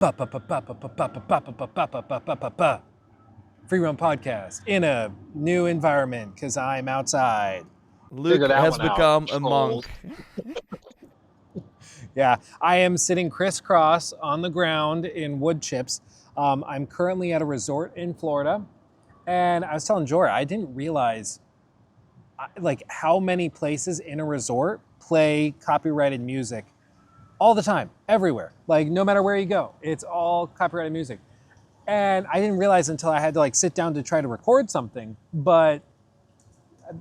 Ba ba ba ba ba ba ba ba ba ba ba ba ba ba ba ba. Free Run Podcast in a new environment because I'm outside. Luke Figure that has one out, become a trolls. monk. Yeah, I am sitting crisscross on the ground in wood chips. I'm currently at a resort in Florida, and I was telling Jorah, I didn't realize like how many places in a resort play copyrighted music all the time, everywhere. Like no matter where you go, it's all copyrighted music. And I didn't realize until I had to like sit down to try to record something, but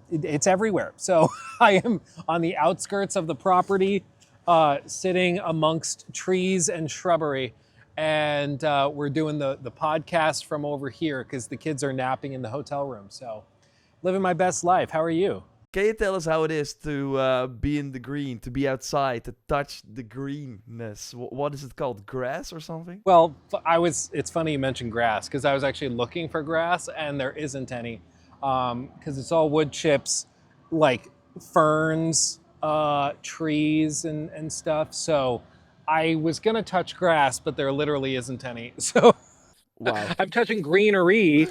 it's everywhere. So I am on the outskirts of the property, sitting amongst trees and shrubbery. And we're doing the podcast from over here because the kids are napping in the hotel room. So living my best life. How are you? Can you tell us how it is to be in the green, to be outside, to touch the greenness? What is it called? Grass or something? Well, it's funny you mentioned grass because I was actually looking for grass and there isn't any because it's all wood chips, like ferns, trees, and stuff. So I was going to touch grass, but there literally isn't any. So Wow. I'm touching greenery.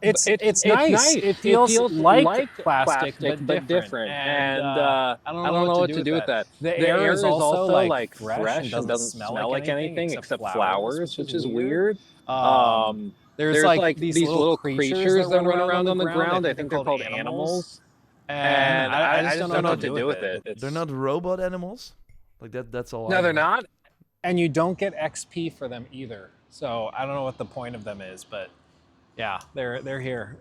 it's It's nice. It feels like plastic, but different. And I don't know what to do with that. The air is also like fresh and doesn't smell like anything except flowers, which is weird. There's like these little creatures that run around on the ground. I think they're called animals. And I just don't know what to do with it. They're not robot animals? Like that's all. No, they're not. And you don't get XP for them either. So I don't know what the point of them is, but yeah, they're here.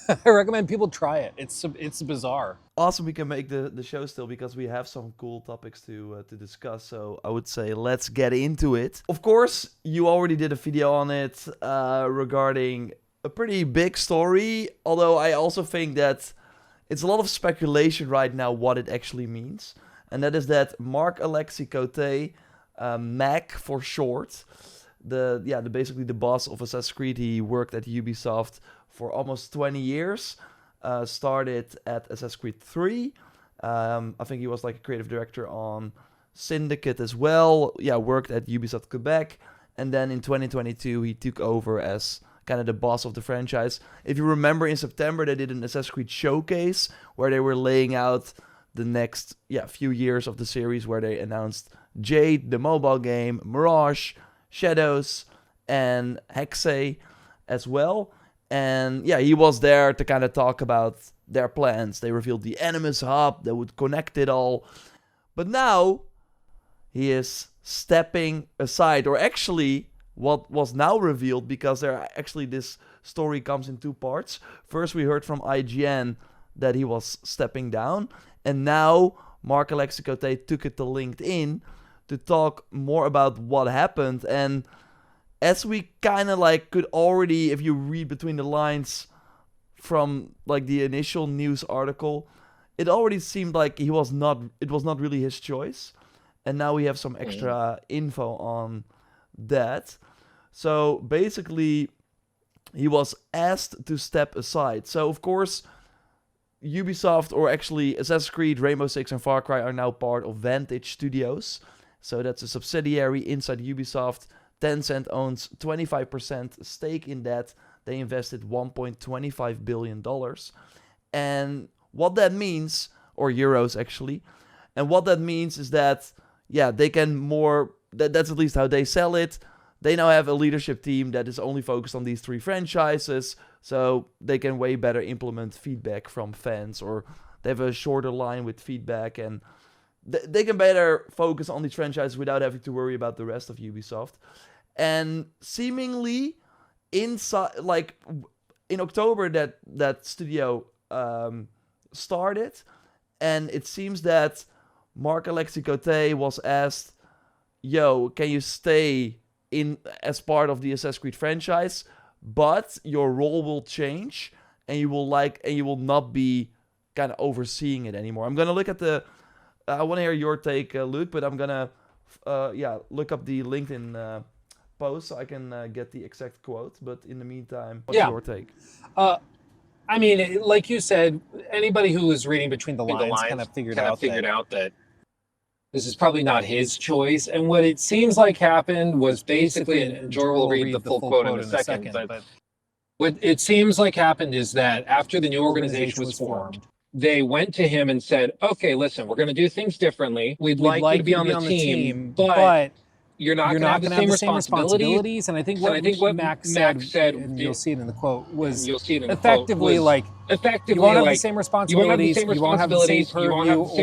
I recommend people try it. It's bizarre. Awesome, we can make the show still because we have some cool topics to discuss. So I would say let's get into it. Of course, you already did a video on it regarding a pretty big story. Although I also think that it's a lot of speculation right now what it actually means. And that is that Marc-Alexis Cote, Mac for short, basically the boss of Assassin's Creed. He worked at Ubisoft for almost 20 years. Started at Assassin's Creed 3. I think he was like a creative director on Syndicate as well. Yeah, worked at Ubisoft Quebec. And then in 2022, he took over as kind of the boss of the franchise. If you remember, in September, they did an Assassin's Creed showcase where they were laying out the next few years of the series, where they announced Jade, the mobile game, Mirage, Shadows, and Hexe as well. And yeah, he was there to kind of talk about their plans. They revealed the Animus Hub that would connect it all. But now he is stepping aside, or actually what was now revealed, because this story comes in two parts. First, we heard from IGN that he was stepping down, and now Marc-Alexis Cote took it to LinkedIn to talk more about what happened. And as we kind of like could already, if you read between the lines from like the initial news article, it already seemed like it was not really his choice. And now we have some extra info on that. So basically, he was asked to step aside. So of course, Ubisoft, or actually Assassin's Creed, Rainbow Six, and Far Cry are now part of Vantage Studios. So that's a subsidiary inside Ubisoft. Tencent owns 25% stake in that. They invested $1.25 billion. And what that means, or euros actually, and what that means is that, they can more, that's at least how they sell it. They now have a leadership team that is only focused on these three franchises, so they can way better implement feedback from fans, or they have a shorter line with feedback, and they can better focus on these franchises without having to worry about the rest of Ubisoft. And seemingly, inside, like in October, that studio started, and it seems that Marc-Alexis Cote was asked, "Yo, can you stay in as part of the Assassin's Creed franchise? But your role will change, and you will not be kind of overseeing it anymore." I'm gonna look at the. I want to hear your take, Luke, but I'm gonna look up the LinkedIn post so I can get the exact quote. But in the meantime, what's your take? I mean, like you said, anybody who was reading between the lines kind of figured out that this is probably not his choice. And what it seems like happened was basically, and Jor will read the full quote in a second, but what it seems like happened is that after the new organization was formed, they went to him and said, okay, listen, we're going to do things differently. We'd like you to be on the team, but you're not going to have the same responsibilities. And I think what Max said, and you'll see it in the quote, was effectively like, you won't have the same responsibilities, you won't have the same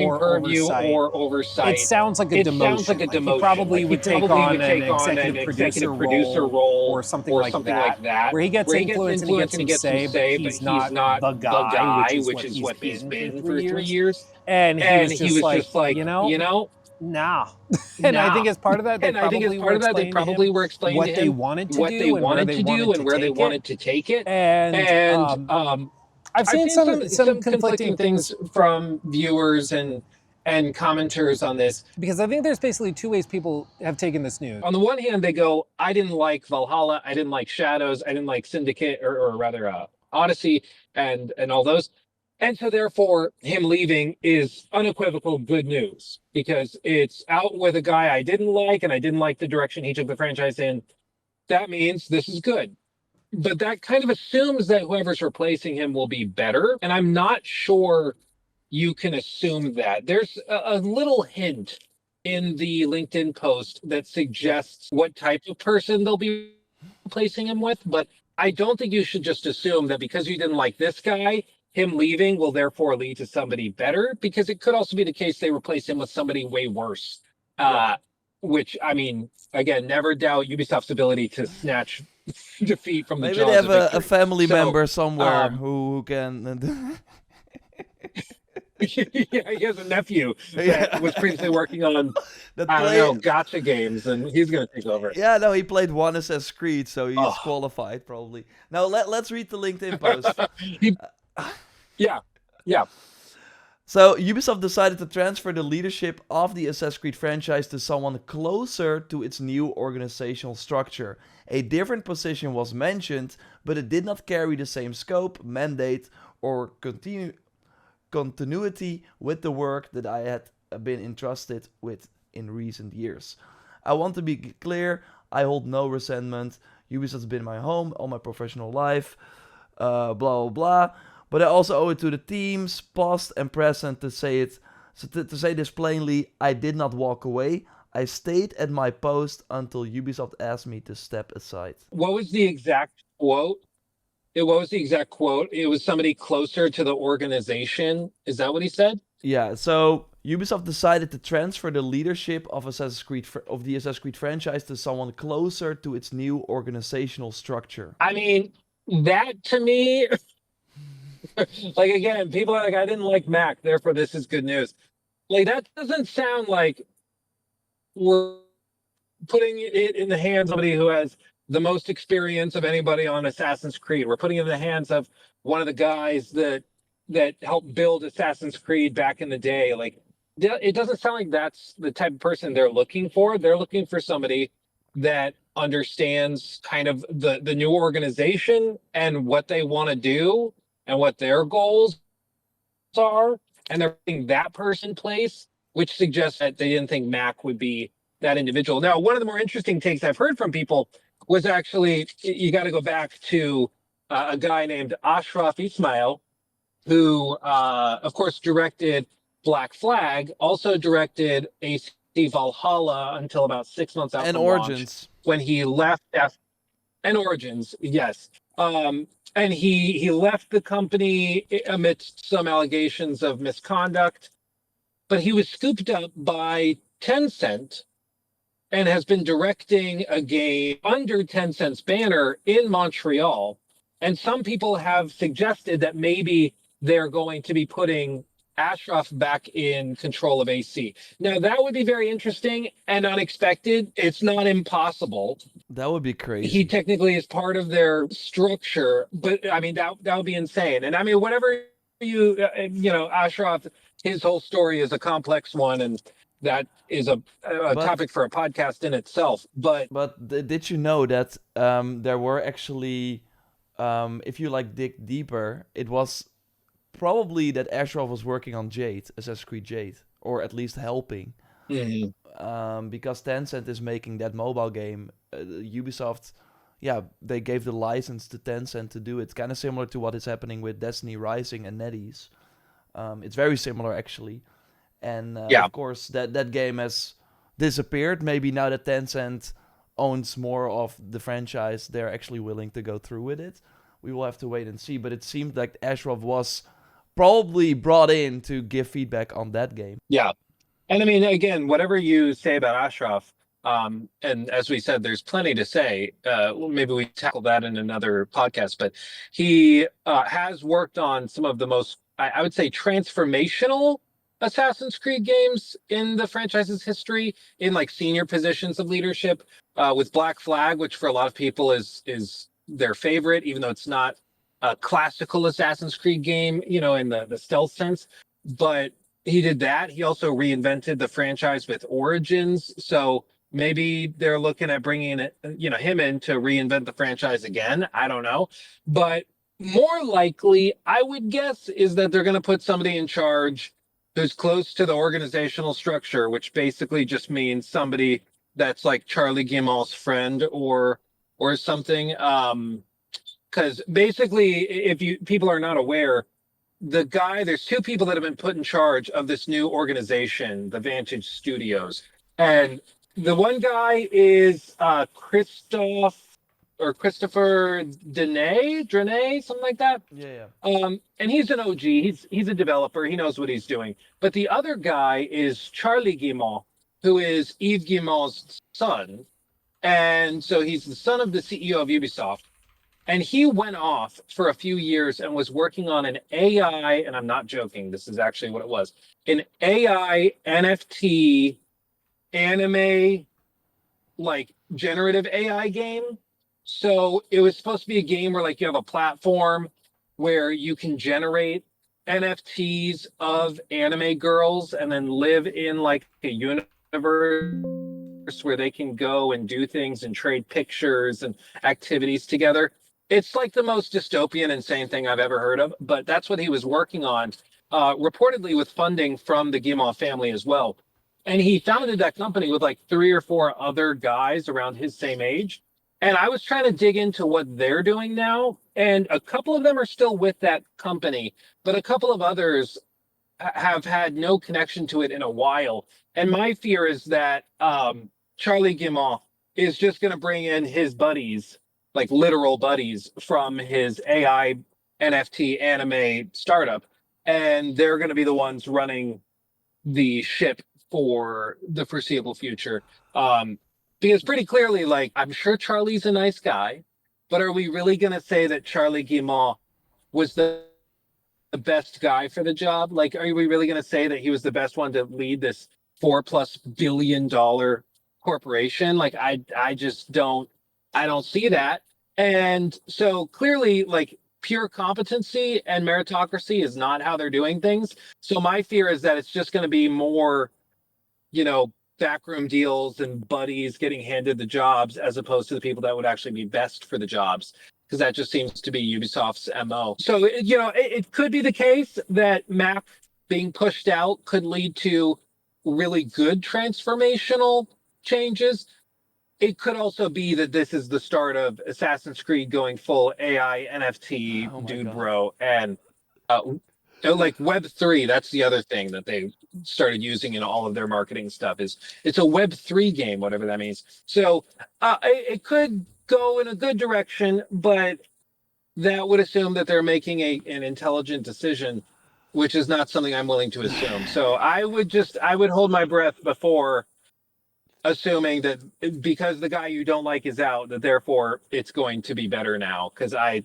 purview or oversight. It sounds like a demotion. He probably would take on an executive producer role or something like that, where he gets influence and he gets some say, but he's not the guy, which is what he's been for 3 years. And he was just like, you know, nah. And I think as part of that, they probably were explaining what they wanted to do and where they wanted to take it. And I've seen some conflicting things from viewers and commenters on this, because I think there's basically two ways people have taken this news. On the one hand, they go, I didn't like Valhalla, I didn't like Shadows, I didn't like Syndicate, or rather Odyssey and all those. And so therefore, him leaving is unequivocal good news, because it's out with a guy I didn't like, and I didn't like the direction he took the franchise in. That means this is good. But that kind of assumes that whoever's replacing him will be better. And I'm not sure you can assume that. There's a little hint in the LinkedIn post that suggests what type of person they'll be replacing him with. But I don't think you should just assume that because you didn't like this guy, him leaving will therefore lead to somebody better, because it could also be the case they replace him with somebody way worse. Which, I mean, again, never doubt Ubisoft's ability to snatch defeat from the jaws of victory. Maybe they have a family member somewhere who can... Yeah, he has a nephew that was previously working on, gacha games, and he's going to take over. Yeah, no, he played one Assassin's Creed, so he's qualified, probably. Now, let's read the LinkedIn post. Yeah. So, Ubisoft decided to transfer the leadership of the Assassin's Creed franchise to someone closer to its new organizational structure. A different position was mentioned, but it did not carry the same scope, mandate, or continuity with the work that I had been entrusted with in recent years. I want to be clear, I hold no resentment. Ubisoft has been my home all my professional life, blah blah blah. But I also owe it to the teams, past and present, to say it. So to say this plainly, I did not walk away. I stayed at my post until Ubisoft asked me to step aside. What was the exact quote? It was somebody closer to the organization. Is that what he said? Yeah, so Ubisoft decided to transfer the leadership of the Assassin's Creed franchise to someone closer to its new organizational structure. I mean, that to me, like, again, people are like, I didn't like Mac, therefore this is good news. Like, that doesn't sound like we're putting it in the hands of somebody who has the most experience of anybody on Assassin's Creed. We're putting it in the hands of one of the guys that helped build Assassin's Creed back in the day. Like, it doesn't sound like that's the type of person they're looking for. They're looking for somebody that understands kind of the new organization and what they want to do and what their goals are, and they're putting that person in place, which suggests that they didn't think Mac would be that individual. Now, one of the more interesting takes I've heard from people was actually, you got to go back to a guy named Ashraf Ismail, who, of course, directed Black Flag, also directed AC Valhalla until about 6 months after Origins. Launch, when he left and Origins, yes. And he left the company amidst some allegations of misconduct, but he was scooped up by Tencent and has been directing a game under Tencent's banner in Montreal. And some people have suggested that maybe they're going to be putting Ashraf back in control of AC. Now, that would be very interesting and unexpected. It's not impossible. That would be crazy. He technically is part of their structure, but I mean, that would be insane. And I mean, whatever Ashraf, his whole story is a complex one, and that is a topic for a podcast in itself. But did you know that there were actually, if you dig deeper, it was probably that Ashraf was working on Jade, Assassin's Creed Jade, or at least helping. Mhm. Because Tencent is making that mobile game. Ubisoft, yeah, they gave the license to Tencent to do it. Kind of similar to what is happening with Destiny Rising and NetEase. It's very similar actually, and Yeah. of course that game has disappeared. Maybe now that Tencent owns more of the franchise, they're actually willing to go through with it. We will have to wait and see. But it seemed like Ashraf was probably brought in to give feedback on that game. Yeah. And I mean, again, whatever you say about Ashraf, and as we said, there's plenty to say. Well, maybe we tackle that in another podcast. But he has worked on some of the most, I would say, transformational Assassin's Creed games in the franchise's history, in like senior positions of leadership. With Black Flag, which for a lot of people is their favorite, even though it's not a classical Assassin's Creed game, in the stealth sense. But he did that. He also reinvented the franchise with Origins. So maybe they're looking at bringing him in to reinvent the franchise again. I don't know. But more likely, I would guess, is that they're going to put somebody in charge who's close to the organizational structure, which basically just means somebody that's like Charlie Guillemont's friend or something. Because basically, if you people are not aware, there's two people that have been put in charge of this new organization, the Vantage Studios. And the one guy is Christopher Drenay, something like that. Yeah, And he's an OG. He's a developer. He knows what he's doing. But the other guy is Charlie Guillemot, who is Yves Guillemot's son. And so he's the son of the CEO of Ubisoft. And he went off for a few years and was working on an AI, and I'm not joking, this is actually what it was, an AI NFT anime, like generative AI game. So it was supposed to be a game where like you have a platform where you can generate NFTs of anime girls and then live in like a universe where they can go and do things and trade pictures and activities together. It's like the most dystopian, insane thing I've ever heard of, but that's what he was working on, reportedly with funding from the Guillemot family as well. And he founded that company with like 3 or 4 other guys around his same age. And I was trying to dig into what they're doing now, and a couple of them are still with that company, but a couple of others have had no connection to it in a while. And my fear is that Charlie Guillemot is just going to bring in his buddies, like literal buddies from his AI NFT anime startup, and they're going to be the ones running the ship for the foreseeable future. Because pretty clearly, like, I'm sure Charlie's a nice guy, but are we really going to say that Charlie Guillemot was the best guy for the job? Like, are we really going to say that he was the best one to lead this $4+ billion corporation? Like, I just I don't see that. And so clearly, like, pure competency and meritocracy is not how they're doing things. So my fear is that it's just going to be more, backroom deals and buddies getting handed the jobs as opposed to the people that would actually be best for the jobs, because that just seems to be Ubisoft's MO. So, it could be the case that Mac being pushed out could lead to really good transformational changes. It could also be that this is the start of Assassin's Creed going full AI NFT Oh my dude god. bro, and uh, like Web3. That's the other thing that they started using in all of their marketing stuff. Is it's a Web3 game, whatever that means. So it could go in a good direction, but that would assume that they're making an intelligent decision, which is not something I'm willing to assume. So I would hold my breath before assuming that because the guy you don't like is out, that therefore it's going to be better now. Because I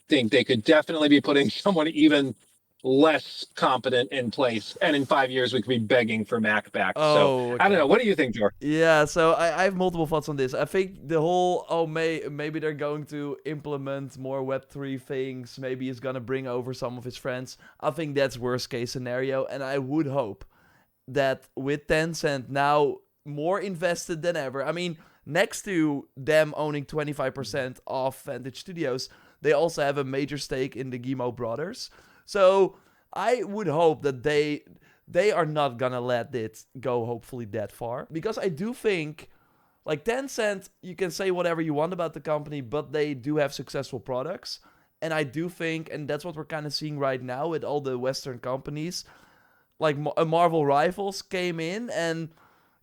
think they could definitely be putting someone even less competent in place, and in 5 years we could be begging for Mac back. So Oh, I don't okay. know. What do you think, George? Yeah, so I have multiple thoughts on this. I think the whole, maybe they're going to implement more Web3 things. Maybe he's going to bring over some of his friends. I think that's worst case scenario. And I would hope that with Tencent now more invested than ever. I mean, next to them owning 25% of Vantage Studios, they also have a major stake in the Guillemot brothers. So I would hope that they are not gonna let it go hopefully that far. Because I do think, like, Tencent, you can say whatever you want about the company, but they do have successful products. And I do think, and that's what we're kind of seeing right now with all the Western companies, like Marvel Rivals came in and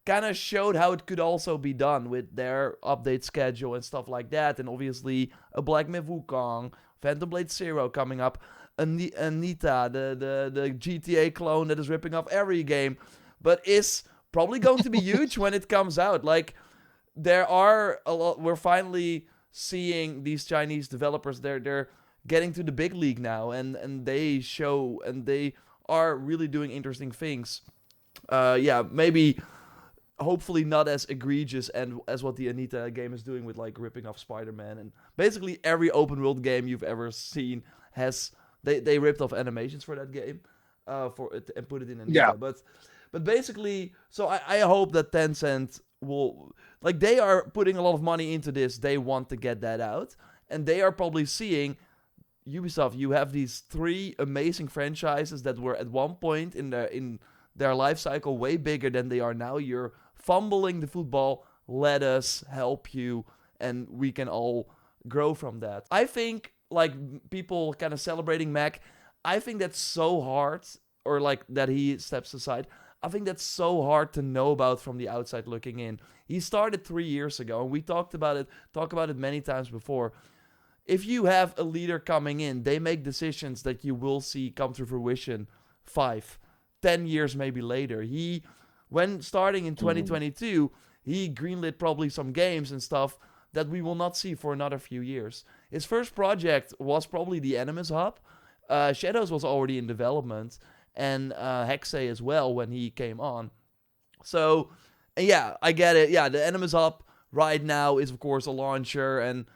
kind of showed how it could also be done with their update schedule and stuff like that. And obviously, a Black Myth Wukong, Phantom Blade Zero coming up, Anita, the GTA clone that is ripping off every game, but is probably going to be huge when it comes out. Like, there are a lot. We're finally seeing these Chinese developers. They're getting to the big league now, and they show, and they are really doing interesting things. Maybe hopefully not as egregious and as what the Anita game is doing with like ripping off Spider-Man, and basically every open world game you've ever seen has they ripped off animations for that game and put it in Anita. Yeah. But basically, so I hope that Tencent will, like, they are putting a lot of money into this. They want to get that out, and they are probably seeing, Ubisoft, you have these 3 amazing franchises that were at one point in their life cycle way bigger than they are now. You're fumbling the football. Let us help you, and we can all grow from that. I think, like, people kind of celebrating Mac, I think that's so hard, or like that he steps aside. I think that's so hard to know about from the outside looking in. He started 3 years ago, and we talk about it many times before. If you have a leader coming in, they make decisions that you will see come to fruition 5, 10 years maybe later. When starting in 2022, he greenlit probably some games and stuff that we will not see for another few years. His first project was probably the Animus Hub. Shadows was already in development, and Hexay as well when he came on. So, yeah, I get it. Yeah, the Animus Hub right now is, of course, a launcher, and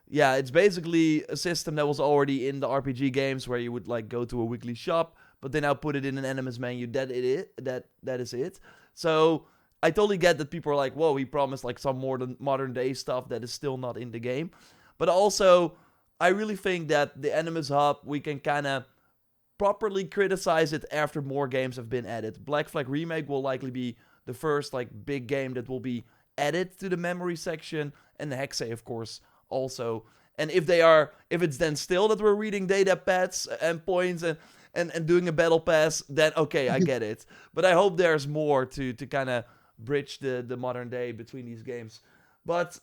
yeah, it's basically a system that was already in the RPG games where you would like go to a weekly shop, but they now put it in an Animus menu. That is it. So I totally get that people are like, whoa, he promised like some more modern day stuff that is still not in the game. But also, I really think that the Animus Hub, we can kind of properly criticize it after more games have been added. Black Flag Remake will likely be the first like big game that will be added to the memory section, and the Hexay, of course, also. And if it's then still that we're reading data pads and points and doing a battle pass, then okay, I get it. But I hope there's more to kind of bridge the modern day between these games. But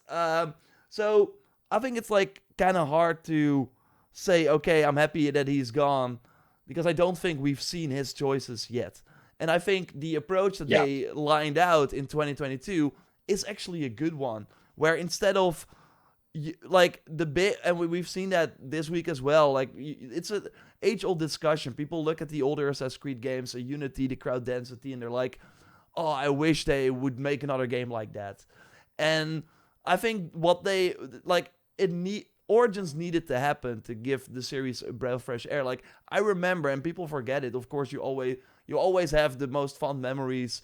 so I think it's like kind of hard to say, okay, I'm happy that he's gone, because I don't think we've seen his choices yet. And I think the approach that they lined out in 2022 is actually a good one, where instead of like the bit, and we've seen that this week as well, like it's a age-old discussion. People look at the older Assassin's Creed games, the Unity, the crowd density, and they're like, oh, I wish they would make another game like that. And I think what they like, Origins needed to happen to give the series a breath of fresh air. Like, I remember, and people forget it, of course, you always have the most fond memories,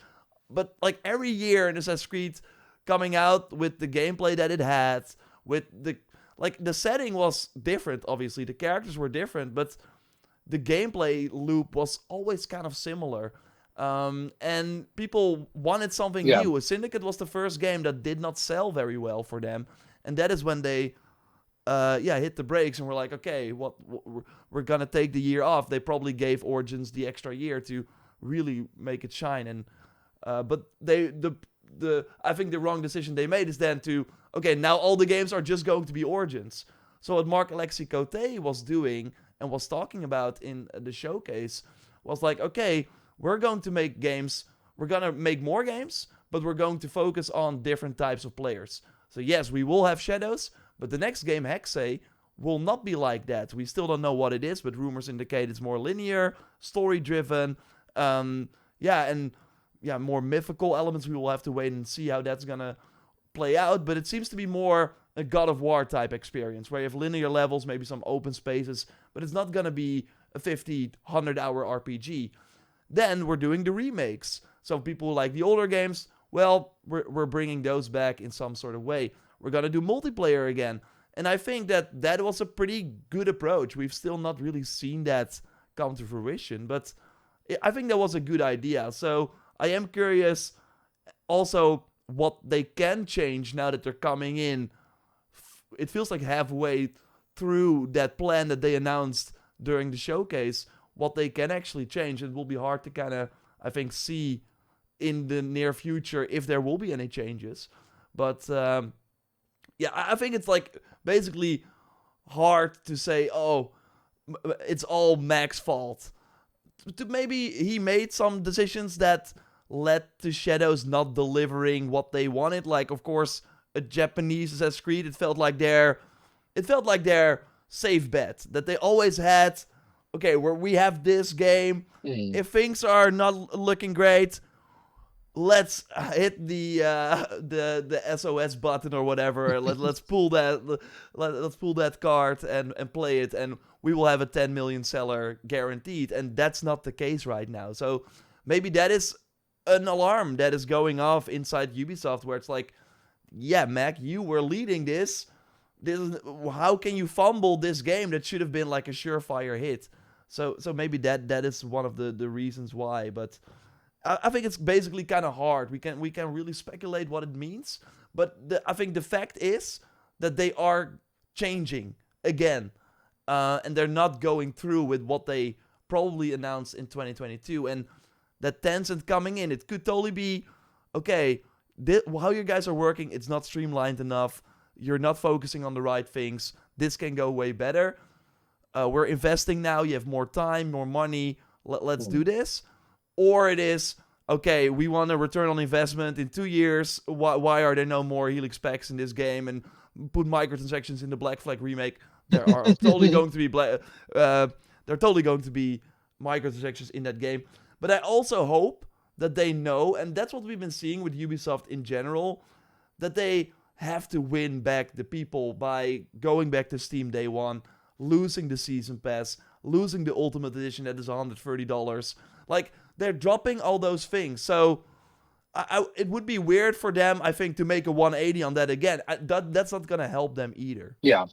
but like every year in Assassin's Creed coming out with the gameplay that it had, with the setting was different, obviously, the characters were different, but the gameplay loop was always kind of similar. And people wanted something new. Syndicate was the first game that did not sell very well for them, and that is when they hit the brakes and were like, okay, we're gonna take the year off. They probably gave Origins the extra year to really make it shine, and but I think the wrong decision they made is then to, okay, now all the games are just going to be Origins. So what Mark Alexi Cote was doing and was talking about in the showcase was like, okay, we're going to make games, we're going to make more games, but we're going to focus on different types of players. So yes, we will have Shadows, but the next game, Hexay, will not be like that. We still don't know what it is, but rumors indicate it's more linear, story-driven, more mythical elements. We will have to wait and see how that's gonna play out, but it seems to be more a God of War type experience, where you have linear levels, maybe some open spaces, but it's not gonna be a 50, 100-hour RPG. Then we're doing the remakes. So people who like the older games, well, we're bringing those back in some sort of way. We're gonna do multiplayer again. And I think that was a pretty good approach. We've still not really seen that come to fruition, but I think that was a good idea. So I am curious also what they can change now that they're coming in. It feels like halfway through that plan that they announced during the showcase, what they can actually change. It will be hard to kind of, I think, see in the near future if there will be any changes. But yeah, I think it's like basically hard to say, oh, it's all Mac's fault. Maybe he made some decisions that led to Shadows not delivering what they wanted. Like, of course, a Japanese Assassin's Creed, it felt like their safe bet that they always had. Okay, we have this game. If things are not looking great, let's hit the SOS button or whatever. Let's pull that card and play it, and we will have a 10 million seller guaranteed. And that's not the case right now. So maybe that is an alarm that is going off inside Ubisoft, where it's like, yeah, Mac, you were leading this. How can you fumble this game that should have been like a surefire hit? So maybe that is one of the reasons why. But I think it's basically kind of hard. We can really speculate what it means. But I think the fact is that they are changing again. And they're not going through with what they probably announced in 2022. And that Tencent coming in, it could totally be, okay, how you guys are working, it's not streamlined enough. You're not focusing on the right things. This can go way better. We're investing now. You have more time, more money. Let's do this. Or it is, okay, we want a return on investment in 2 years. Why are there no more Helix packs in this game? And put microtransactions in the Black Flag remake. There are totally going to be there are totally going to be microtransactions in that game. But I also hope that they know, and that's what we've been seeing with Ubisoft in general, that they have to win back the people by going back to Steam day one, losing the season pass, losing the Ultimate Edition that is $130. Like, they're dropping all those things. So it would be weird for them, I think, to make a 180 on that again. That's not going to help them either. Yeah.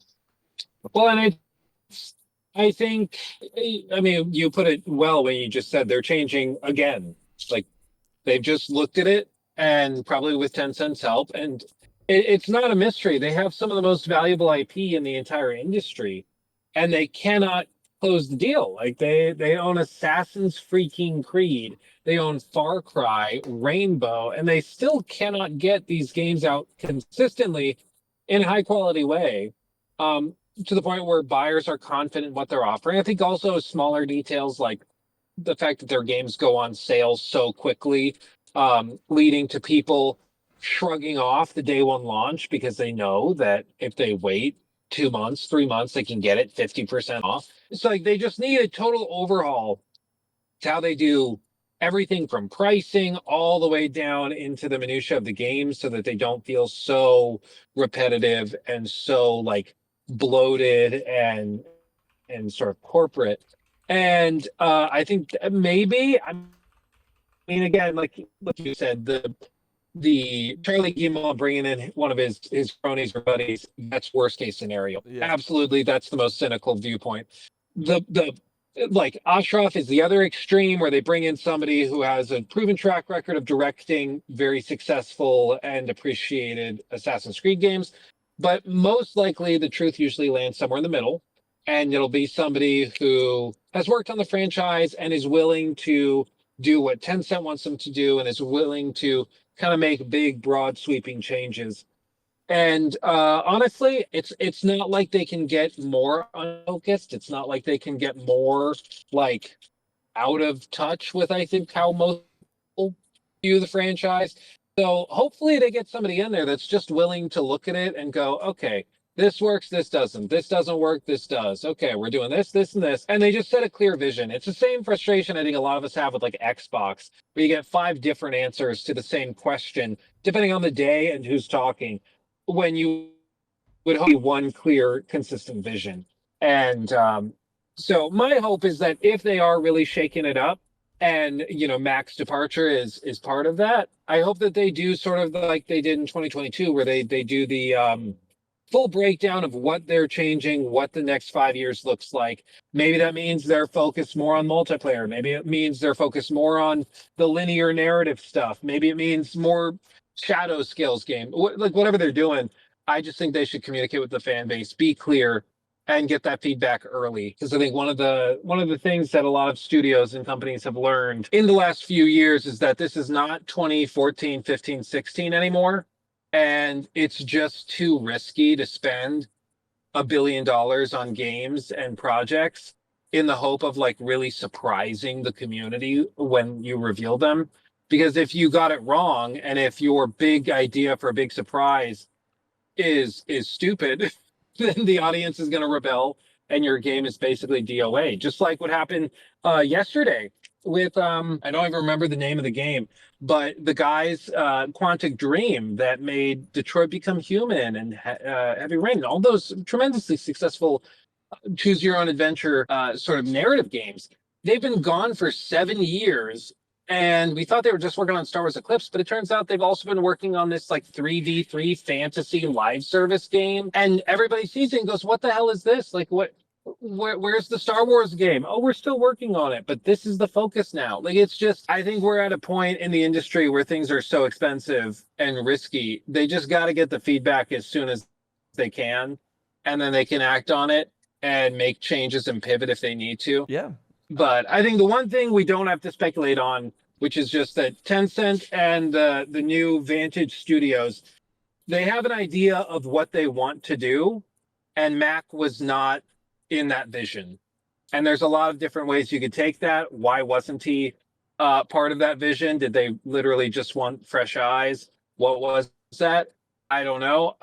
Well, and I think, I mean, you put it well when you just said they're changing again. Like, they've just looked at it, and probably with Tencent's help, and it's not a mystery. They have some of the most valuable IP in the entire industry, and they cannot close the deal. Like, they own Assassin's freaking Creed, they own Far Cry, Rainbow, and they still cannot get these games out consistently in a high quality way. To the point where buyers are confident in what they're offering. I think also smaller details like the fact that their games go on sale so quickly, leading to people shrugging off the day one launch because they know that if they wait 2 months, 3 months, they can get it 50% off. It's like they just need a total overhaul to how they do everything from pricing all the way down into the minutia of the game, so that they don't feel so repetitive and so like bloated and sort of corporate. And I think maybe, I mean, again, like you said, the Charlie Guillemot bringing in one of his cronies or buddies, that's worst case scenario. Yeah. Absolutely, that's the most cynical viewpoint. The like Ashraf is the other extreme, where they bring in somebody who has a proven track record of directing very successful and appreciated Assassin's Creed games. But most likely, the truth usually lands somewhere in the middle, and it'll be somebody who has worked on the franchise and is willing to do what Tencent wants them to do, and is willing to kind of make big, broad, sweeping changes. And honestly, it's not like they can get more unfocused. It's not like they can get more like out of touch with, I think, how most people view the franchise. So hopefully they get somebody in there that's just willing to look at it and go, okay, this works, this doesn't. This doesn't work, this does. Okay, we're doing this, this, and this. And they just set a clear vision. It's the same frustration I think a lot of us have with like Xbox, where you get 5 different answers to the same question, depending on the day and who's talking, when you would hope one clear, consistent vision. And so my hope is that if they are really shaking it up, and Mac's departure is part of that, I hope that they do sort of like they did in 2022, where they do the full breakdown of what they're changing, what the next 5 years looks like. Maybe that means they're focused more on multiplayer. Maybe it means they're focused more on the linear narrative stuff. Maybe it means more shadow skills game. Like whatever they're doing, I just think they should communicate with the fan base, be clear, and get that feedback early. Because I think one of the things that a lot of studios and companies have learned in the last few years is that this is not 2014, 15, 16 anymore. And it's just too risky to spend $1 billion on games and projects in the hope of like really surprising the community when you reveal them. Because if you got it wrong, and if your big idea for a big surprise is stupid, then the audience is going to rebel, and your game is basically DOA. Just like what happened yesterday with I don't even remember the name of the game, but the guys Quantic Dream that made Detroit Become Human and Heavy Rain, all those tremendously successful choose your own adventure sort of narrative games. They've been gone for 7 years. And we thought they were just working on Star Wars Eclipse, but it turns out they've also been working on this like 3v3 fantasy live service game. And everybody sees it and goes, "What the hell is this? Like, where's the Star Wars game? Oh, we're still working on it, but this is the focus now." Like, it's just, I think we're at a point in the industry where things are so expensive and risky. They just got to get the feedback as soon as they can, and then they can act on it and make changes and pivot if they need to. Yeah. But I think the one thing we don't have to speculate on, which is just that Tencent and the new Vantage Studios, they have an idea of what they want to do, and Mac was not in that vision. And there's a lot of different ways you could take that. Why wasn't he part of that vision? Did they literally just want fresh eyes? What was that? I don't know.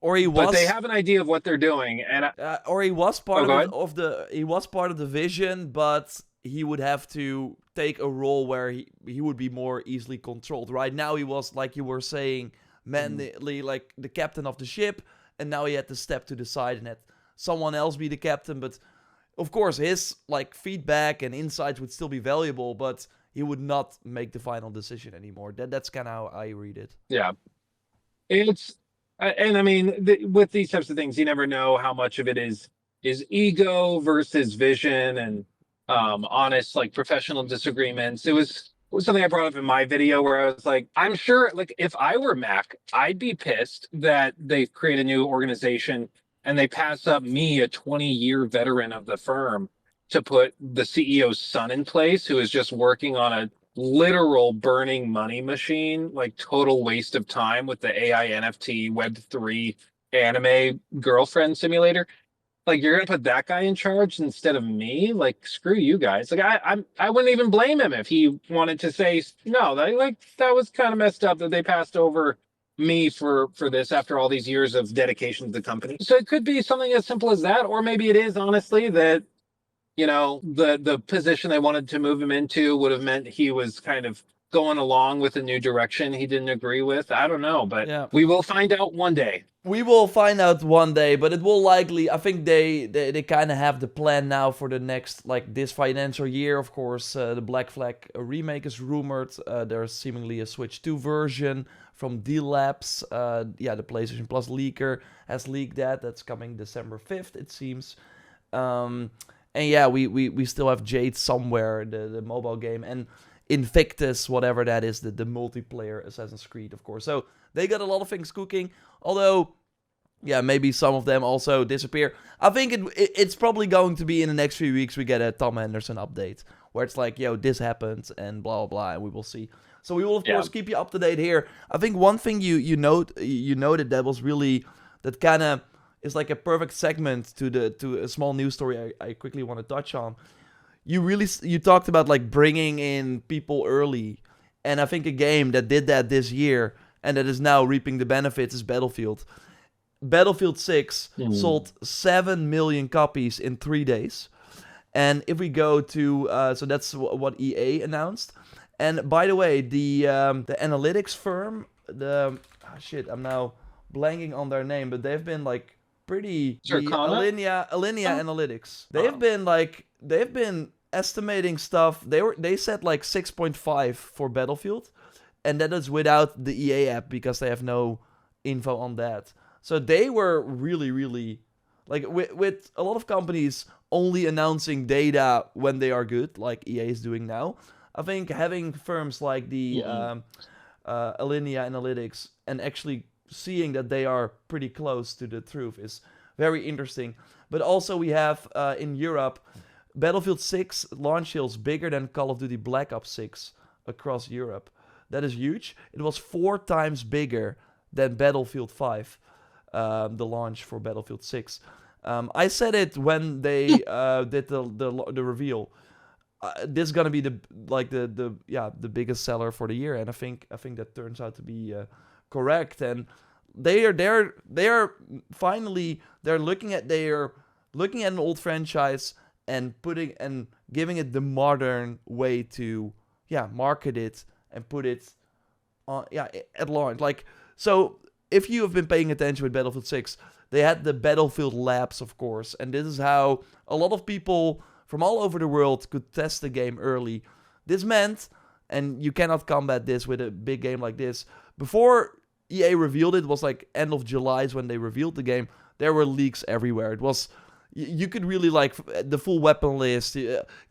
Or he But was, they have an idea of what they're doing, and or he was part go of the he was part of the vision, but he would have to take a role where he would be more easily controlled. Right now, he was, like you were saying, mainly like the captain of the ship, and now he had to step to the side and had someone else be the captain. But of course, his like feedback and insights would still be valuable, but he would not make the final decision anymore. That's kind of how I read it. yeah, it's and I mean, with these types of things, you never know how much of it is ego versus vision and honest, like professional disagreements. It was something I brought up in my video where I was like, I'm sure, like, if I were Mac, I'd be pissed that they create a new organization and they pass up me, a 20-year veteran of the firm, to put the CEO's son in place, who is just working on a literal burning money machine, like total waste of time with the AI NFT Web3 anime girlfriend simulator. Like, you're gonna put that guy in charge instead of me? Like, screw you guys. Like, I wouldn't even blame him if he wanted to say no. That was kind of messed up that they passed over me for this after all these years of dedication to the company. So it could be something as simple as that, or maybe it is honestly that, the position they wanted to move him into would have meant he was kind of going along with a new direction he didn't agree with. I don't know, but Yeah. we will find out one day. We will find out one day, but it will likely, I think they kind of have the plan now for the next, like, this financial year. Of course, the Black Flag remake is rumored. There's seemingly a Switch 2 version from D-Labs. The PlayStation Plus leaker has leaked that. That's coming December 5th, it seems. And yeah, we still have Jade somewhere, the mobile game, and Invictus, whatever that is, the multiplayer Assassin's Creed, of course. So they got a lot of things cooking, although, yeah, maybe some of them also disappear. I think it's probably going to be in the next few weeks we get a Tom Henderson update, where it's like, yo, this happened, and blah, blah, blah, and we will see. So we will, of course, keep you up to date here. I think one thing you noted that was really, that kind of is like a perfect segment to a small news story I quickly want to touch on. You talked about like bringing in people early, and I think a game that did that this year and that is now reaping the benefits is Battlefield. Battlefield 6 sold 7 million copies in 3 days. And if we go to, so that's what EA announced. And by the way, the analytics firm, I'm now blanking on their name, but they've been like pretty, Alinea Analytics. They've been estimating stuff. They said like 6.5 for Battlefield, and that is without the EA app because they have no info on that. So they were really, really like with a lot of companies only announcing data when they are good, like EA is doing now. I think having firms like the Alinea Analytics and actually seeing that they are pretty close to the truth is very interesting. But also we have in Europe Battlefield 6 launch sales bigger than Call of Duty Black Ops 6 across Europe. That is huge. It was 4 times bigger than Battlefield 5, the launch for Battlefield 6. I said it when they did the reveal. This is gonna be the biggest seller for the year, and I think that turns out to be correct. And they are finally looking at an old franchise and giving it the modern way to market it and put it on at launch. Like, so if you have been paying attention with Battlefield 6, they had the Battlefield Labs, of course, and this is how a lot of people from all over the world could test the game early. This meant, and you cannot combat this with a big game like this, before EA revealed it was like end of July is when they revealed the game, there were leaks everywhere. It was, you could really like the full weapon list,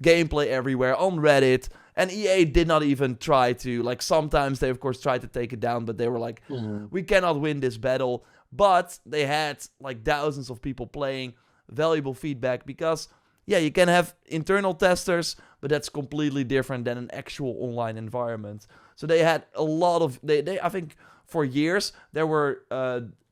gameplay everywhere on Reddit, and EA did not even try to, like, sometimes they of course tried to take it down, but they were like, we cannot win this battle. But they had like thousands of people playing, valuable feedback, because you can have internal testers, but that's completely different than an actual online environment. So they had a lot of, I think for years there were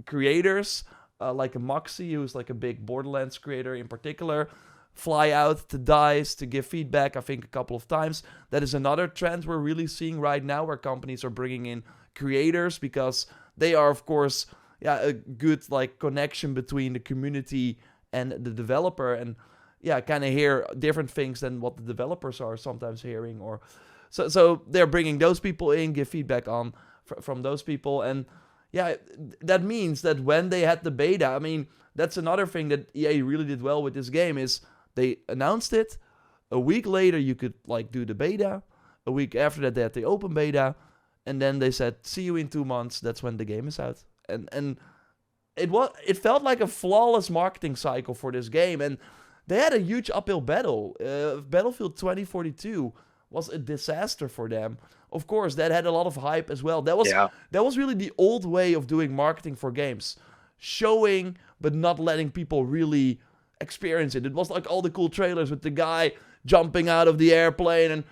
creators like a Moxie, who's like a big Borderlands creator in particular, fly out to DICE to give feedback, I think a couple of times. That is another trend we're really seeing right now, where companies are bringing in creators, because they are of course a good like connection between the community and the developer, and kind of hear different things than what the developers are sometimes hearing, or so they're bringing those people in, give feedback on from those people. And that means that when they had the beta, I mean, that's another thing that EA really did well with this game, is they announced it, a week later you could like do the beta, a week after that they had the open beta, and then they said see you in 2 months, that's when the game is out. And it felt like a flawless marketing cycle for this game, and they had a huge uphill battle. Battlefield 2042 was a disaster for them. Of course, that had a lot of hype as well. That was really the old way of doing marketing for games, showing but not letting people really experience it. It was like all the cool trailers with the guy jumping out of the airplane and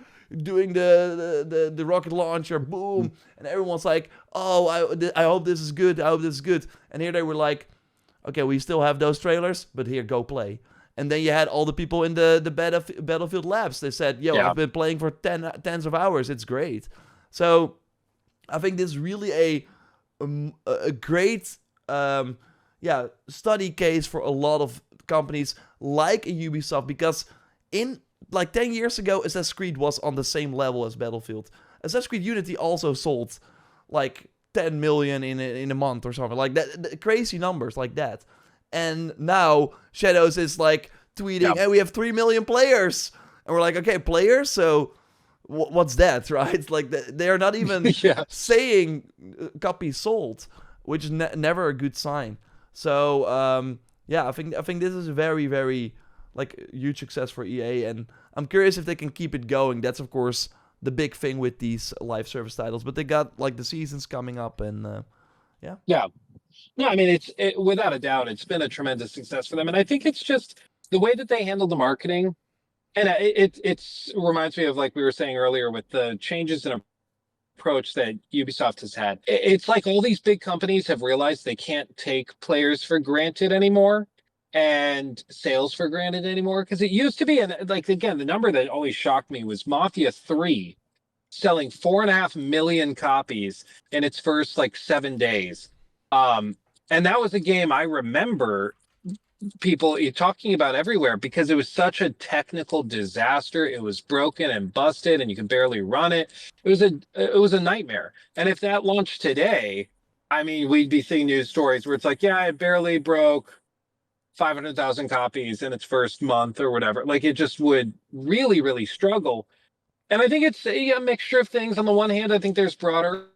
doing the rocket launcher, boom, and everyone's like, oh, I hope this is good, I hope this is good. And here they were like, okay, we still have those trailers, but here, go play. And then you had all the people in the Battlefield Labs. They said, I've been playing for tens of hours, it's great. So I think this is really a great study case for a lot of companies like a Ubisoft, because in like 10 years ago, Assassin's Creed was on the same level as Battlefield. Assassin's Creed Unity also sold like 10 million in a month or something like that. Crazy numbers like that. And now Shadows is like tweeting, hey, we have 3 million players. And we're like, okay, players? So what's that, right? Like they're not even saying copies sold, which is never a good sign. So I think this is a very, very like huge success for EA, and I'm curious if they can keep it going. That's of course the big thing with these live service titles, but they got like the seasons coming up, and no, I mean, it without a doubt, it's been a tremendous success for them, and I think it's just the way that they handle the marketing, and it reminds me of, like we were saying earlier, with the changes in approach that Ubisoft has had. It's like all these big companies have realized they can't take players for granted anymore, and sales for granted anymore, because it used to be, and like again, the number that always shocked me was Mafia 3 selling 4.5 million copies in its first like 7 days. And that was a game I remember people talking about everywhere, because it was such a technical disaster. It was broken and busted, and you could barely run it. It was a nightmare. And if that launched today, I mean, we'd be seeing news stories where it's like, it barely broke 500,000 copies in its first month or whatever. Like, it just would really, really struggle. And I think it's a mixture of things. On the one hand, I think there's broader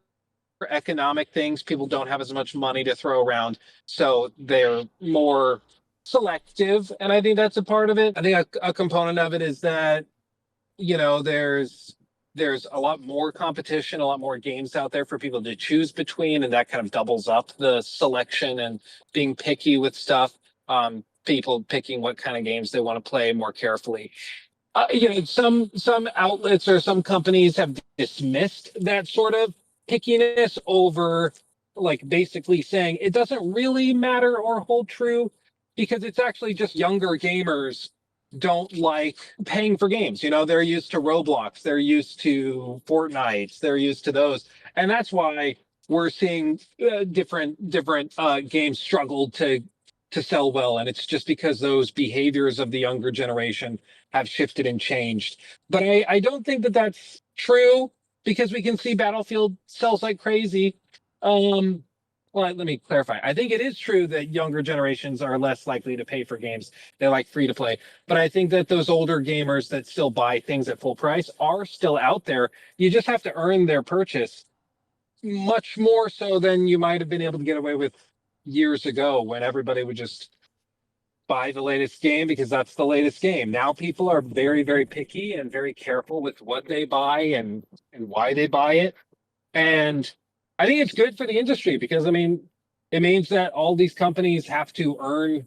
economic things. People don't have as much money to throw around, so they're more selective. And I think that's a part of it. I think a component of it is that, there's a lot more competition, a lot more games out there for people to choose between, and that kind of doubles up the selection and being picky with stuff. People picking what kind of games they want to play more carefully. Some outlets or some companies have dismissed that sort of pickiness over, like, basically saying it doesn't really matter or hold true because it's actually just younger gamers don't like paying for games. They're used to Roblox, they're used to Fortnite, they're used to those, and that's why we're seeing different games struggle to sell well, and it's just because those behaviors of the younger generation have shifted and changed. But I don't think that that's true because we can see Battlefield sells like crazy. Well, let me clarify. I think it is true that younger generations are less likely to pay for games. They like free to play. But I think that those older gamers that still buy things at full price are still out there. You just have to earn their purchase much more so than you might have been able to get away with years ago when everybody would just buy the latest game because that's the latest game. Now people are very, very picky and very careful with what they buy and why they buy it. And I think it's good for the industry because, I mean, it means that all these companies have to earn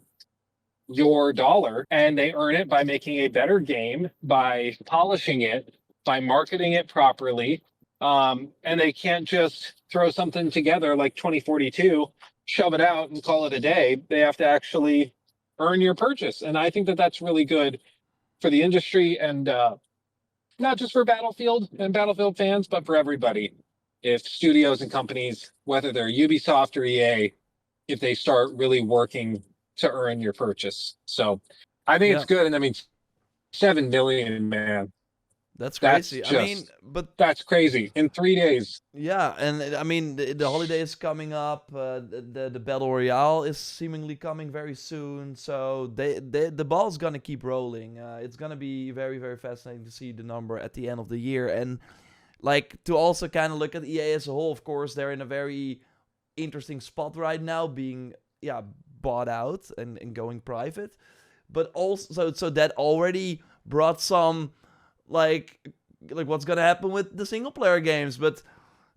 your dollar, and they earn it by making a better game, by polishing it, by marketing it properly. And they can't just throw something together like 2042, shove it out and call it a day. They have to actually earn your purchase. And I think that that's really good for the industry, and not just for Battlefield and Battlefield fans, but for everybody. If studios and companies, whether they're Ubisoft or EA, if they start really working to earn your purchase. So I think it's good. And I mean, 7 million, man. That's crazy. I mean, but that's crazy in 3 days. Yeah, and I mean the holiday is coming up. The battle royale is seemingly coming very soon. So the ball's gonna keep rolling. It's gonna be very, very fascinating to see the number at the end of the year, and like to also kind of look at EA as a whole. Of course, they're in a very interesting spot right now, being bought out and going private, but also so that already brought some like what's gonna happen with the single player games. But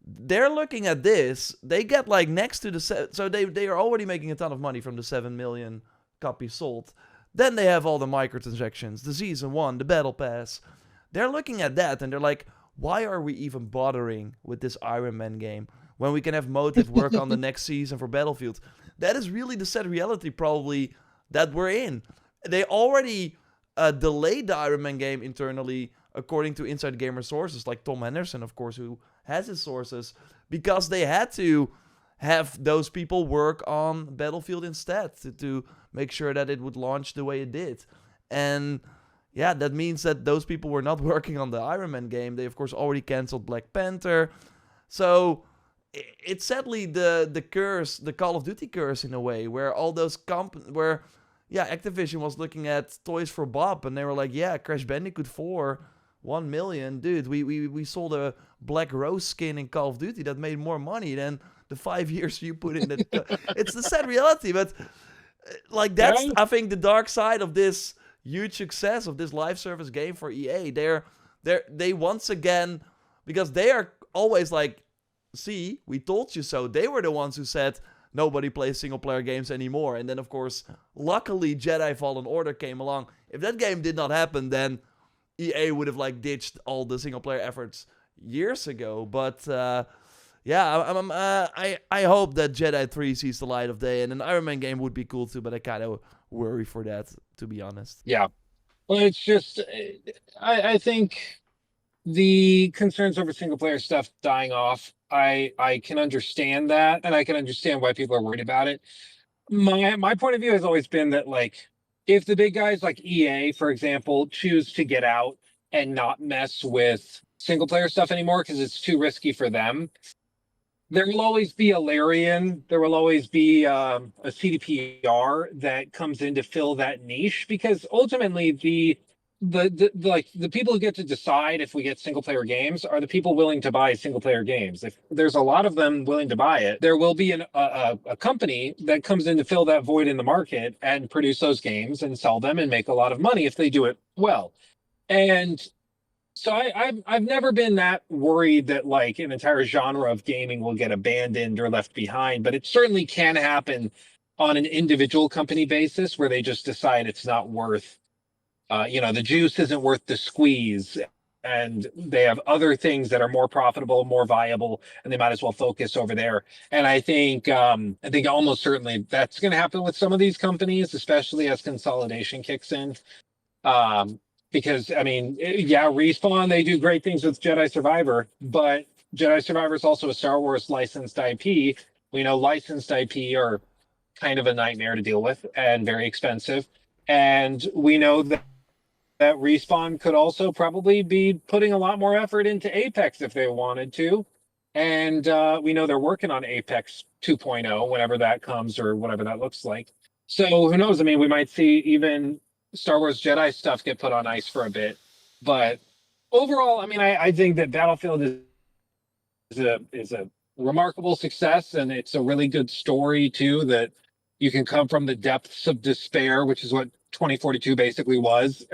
they're looking at this, they get like next to the so they are already making a ton of money from the 7 million copies sold. Then they have all the microtransactions, the season 1, the battle pass. They're looking at that and they're like, why are we even bothering with this Iron Man game when we can have Motive work on the next season for Battlefield? That is really the sad reality probably that we're in. They already delayed the Iron Man game internally, according to Inside Gamer sources like Tom Henderson, of course, who has his sources, because they had to have those people work on Battlefield instead to make sure that it would launch the way it did. And yeah, that means that those people were not working on the Iron Man game. They, of course, already canceled Black Panther. So it's sadly the curse, the Call of Duty curse in a way, where all those Activision was looking at Toys for Bob, and they were like, yeah, Crash Bandicoot 4, 1 million. Dude, we sold a Black Rose skin in Call of Duty that made more money than the 5 years you put in it. It's the sad reality, but like that's, I think, the dark side of this huge success of this live service game for EA. They once again, because they are always like, see, we told you so. They were the ones who said nobody plays single player games anymore. And then, of course, luckily Jedi Fallen Order came along. If that game did not happen, then EA would have like ditched all the single player efforts years ago. But I hope that Jedi 3 sees the light of day, and an Iron Man game would be cool too, but I kind of worry for that, to be honest. Yeah. Well, it's just, I think the concerns over single player stuff dying off, I can understand that, and I can understand why people are worried about it. My point of view has always been that, like, if the big guys like EA, for example, choose to get out and not mess with single player stuff anymore because it's too risky for them, there will always be a Larian, there will always be a CDPR that comes in to fill that niche, because ultimately the the people who get to decide if we get single player games are the people willing to buy single player games. If there's a lot of them willing to buy it, there will be a company that comes in to fill that void in the market and produce those games and sell them and make a lot of money if they do it well. And so I've never been that worried that like an entire genre of gaming will get abandoned or left behind, but it certainly can happen on an individual company basis where they just decide it's not worth the juice isn't worth the squeeze, and they have other things that are more profitable, more viable, and they might as well focus over there. And I think almost certainly that's going to happen with some of these companies, especially as consolidation kicks in. Um, because I mean, yeah, Respawn, they do great things with Jedi Survivor, but Jedi Survivor is also a Star Wars licensed IP. We know licensed IP are kind of a nightmare to deal with and very expensive. And we know that Respawn could also probably be putting a lot more effort into Apex if they wanted to. And we know they're working on Apex 2.0, whenever that comes or whatever that looks like. So who knows? I mean, we might see even Star Wars Jedi stuff get put on ice for a bit. But overall, I mean, I think that Battlefield is a remarkable success, and it's a really good story too, that you can come from the depths of despair, which is what 2042 basically was.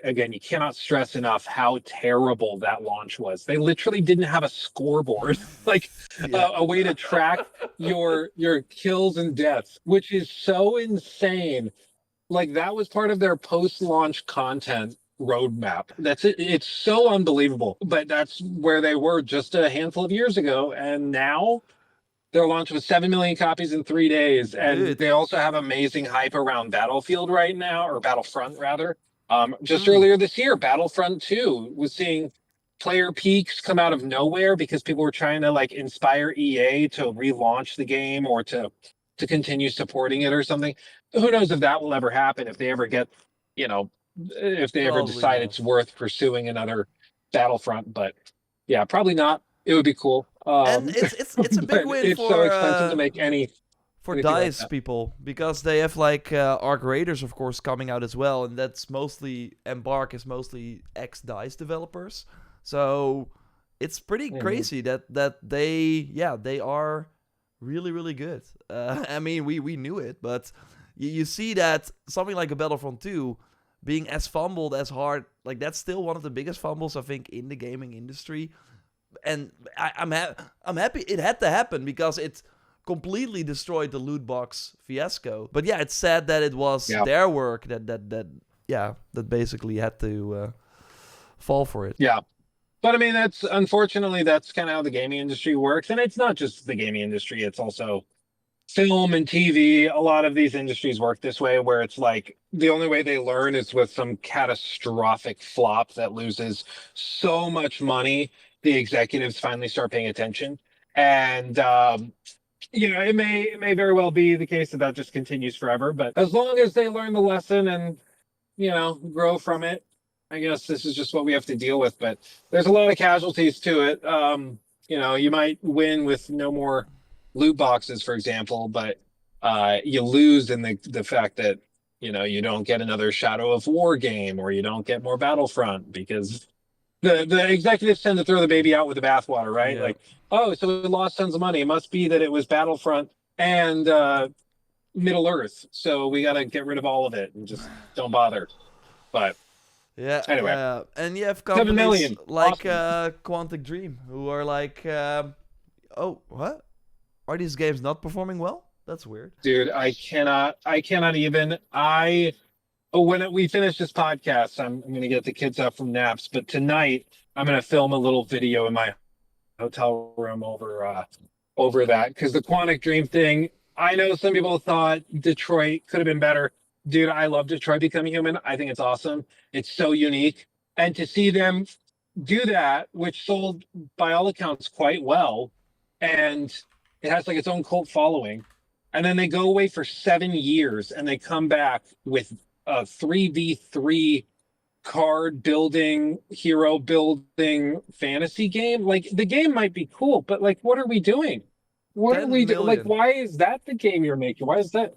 Again, you cannot stress enough how terrible that launch was. They literally didn't have a scoreboard, like a way to track your kills and deaths, which is so insane. Like that was part of their post-launch content roadmap. That's it. It's so unbelievable. But that's where they were just a handful of years ago, and now they're launched with 7 million copies in 3 days, and Dude. they also have amazing hype around Battlefield right now, or Battlefront rather. Just Mm. earlier this year, Battlefront 2 was seeing player peaks come out of nowhere because people were trying to like inspire EA to relaunch the game or to continue supporting it or something. Who knows if that will ever happen, if they ever get, you know, if they ever Probably decide not. it's worth pursuing another Battlefront. But yeah, probably not. It would be cool. And it's a big But win it's so expensive to make for anything like DICE that. people, because they have like Arc Raiders, of course, coming out as well, and that's mostly Embark is mostly ex DICE developers. So it's pretty Mhm. crazy that they are really good. I mean, we knew it, but you see that something like a Battlefront 2 being as fumbled as hard, like that's still one of the biggest fumbles I think in the gaming industry. And I'm happy it had to happen because it completely destroyed the loot box fiasco. But yeah, it's sad that it was Yeah. their work that basically had to fall for it. Yeah. But I mean, that's unfortunately, that's kind of how the gaming industry works. And it's not just the gaming industry, it's also film and TV. A lot of these industries work this way, where it's like the only way they learn is with some catastrophic flop that loses so much money. The executives finally start paying attention. And, it may very well be the case that that just continues forever. But as long as they learn the lesson and grow from it. I guess this is just what we have to deal with, but there's a lot of casualties to it. You might win with no more loot boxes, for example, but you lose in the fact that you don't get another Shadow of War game, or you don't get more Battlefront, because the executives tend to throw the baby out with the bathwater, right? Yeah. Like, oh, so we lost tons of money. It must be that it was Battlefront and Middle Earth, so we got to get rid of all of it and just don't bother. But Yeah, anyway, and you have 7 companies million. like Awesome. Quantic Dream who are like, oh, what? Are these games not performing well? That's weird. Dude, I cannot even. When we finish this podcast, I'm gonna get the kids up from naps. But tonight, I'm gonna film a little video in my hotel room over that, because the Quantic Dream thing. I know some people thought Detroit could have been better. Dude, I love Detroit Become Human. I think it's awesome. It's so unique, and to see them do that, which sold by all accounts quite well, and it has like its own cult following. And then they go away for 7 years and they come back with a 3v3 card building, hero building fantasy game. Like the game might be cool, but like, what are we doing? What are 10 we do? Like, million. why is that the game you're making? Why is that?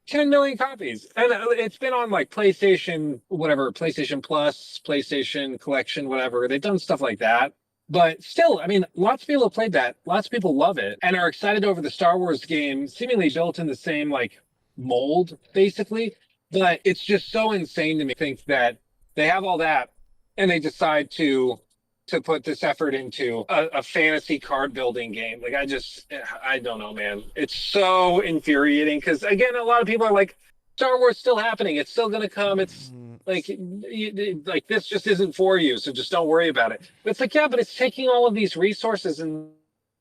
10 million copies. And it's been on like PlayStation, whatever, PlayStation Plus, PlayStation Collection, whatever. They've done stuff like that. But still, I mean, lots of people have played that. Lots of people love it and are excited over the Star Wars game, seemingly built in the same like mold, basically. But it's just so insane to me to think that they have all that and they decide to put this effort into a fantasy card building game. Like I don't know, man. It's so infuriating because again, a lot of people are like, Star Wars still happening. It's still gonna come. It's like like this just isn't for you, so just don't worry about it. But it's like, yeah, but it's taking all of these resources and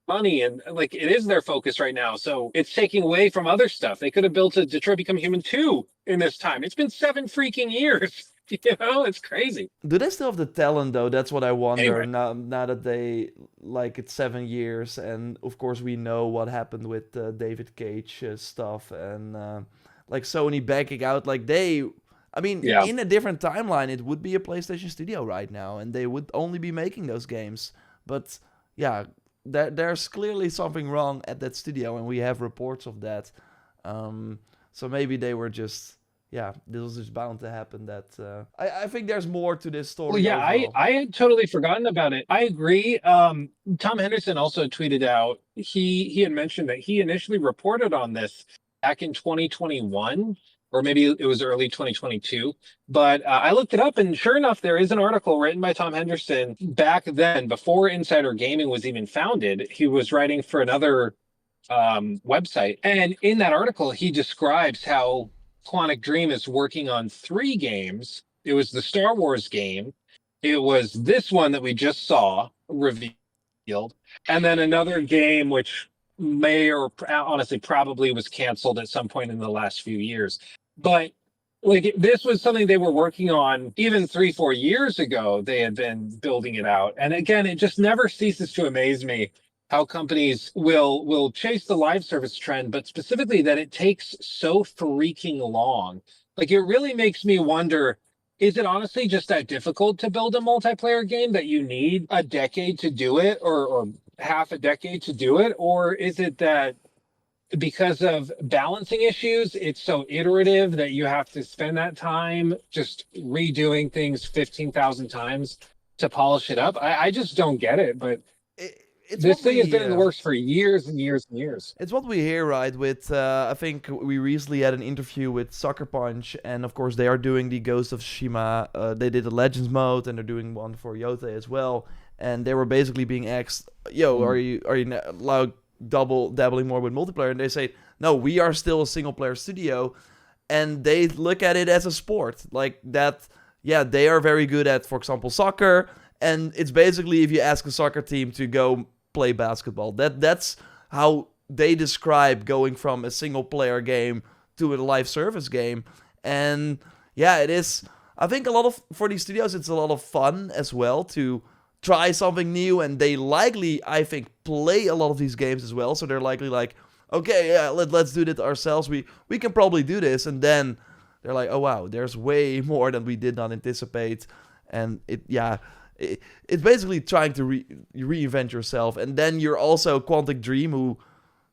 money and like it is their focus right now. So it's taking away from other stuff. They could have built a Detroit Become Human 2 in this time. It's been 7 freaking years. You know, it's crazy. Do they still have the talent though? That's what I wonder. Anyway. Now that they like it's 7 years, and of course we know what happened with David Cage stuff and like Sony backing out. Like they, I mean, Yeah. in a different timeline, it would be a PlayStation studio right now, and they would only be making those games. But yeah, there's clearly something wrong at that studio, and we have reports of that. So maybe they were just. Yeah, this was just bound to happen. That I think there's more to this story. Well, yeah, overall. I had totally forgotten about it. I agree. Tom Henderson also tweeted out he had mentioned that he initially reported on this back in 2021, or maybe it was early 2022. But I looked it up, and sure enough, there is an article written by Tom Henderson back then, before Insider Gaming was even founded. He was writing for another website, and in that article, he describes how Quantic Dream is working on 3 games. It was the Star Wars game. It was this one that we just saw revealed. And then another game which may or honestly probably was canceled at some point in the last few years. But like this was something they were working on even 3-4 years ago. They had been building it out. And again, it just never ceases to amaze me how companies will chase the live service trend, but specifically that it takes so freaking long. Like it really makes me wonder, is it honestly just that difficult to build a multiplayer game that you need a decade to do it or half a decade to do it? Or is it that because of balancing issues, it's so iterative that you have to spend that time just redoing things 15,000 times to polish it up? I just don't get it, but It's this what thing has we, been in the works for years and years and years. It's what we hear, right? With I think we recently had an interview with Sucker Punch, and of course they are doing the Ghost of Tsushima. They did a Legends mode, and they're doing one for Yote as well. And they were basically being asked, "Yo, are you allowed dabbling more with multiplayer?" And they say, "No, we are still a single player studio," and they look at it as a sport, like that. Yeah, they are very good at, for example, soccer, and it's basically if you ask a soccer team to go play basketball. That's how they describe going from a single player game to a live service game. And yeah, it is. I think for these studios, it's a lot of fun as well to try something new, and they likely, I think, play a lot of these games as well. So they're likely like, okay, yeah, let's do this ourselves. We can probably do this, and then they're like, oh wow, there's way more than we did not anticipate, and it's basically trying to reinvent yourself. And then you're also Quantic Dream, who,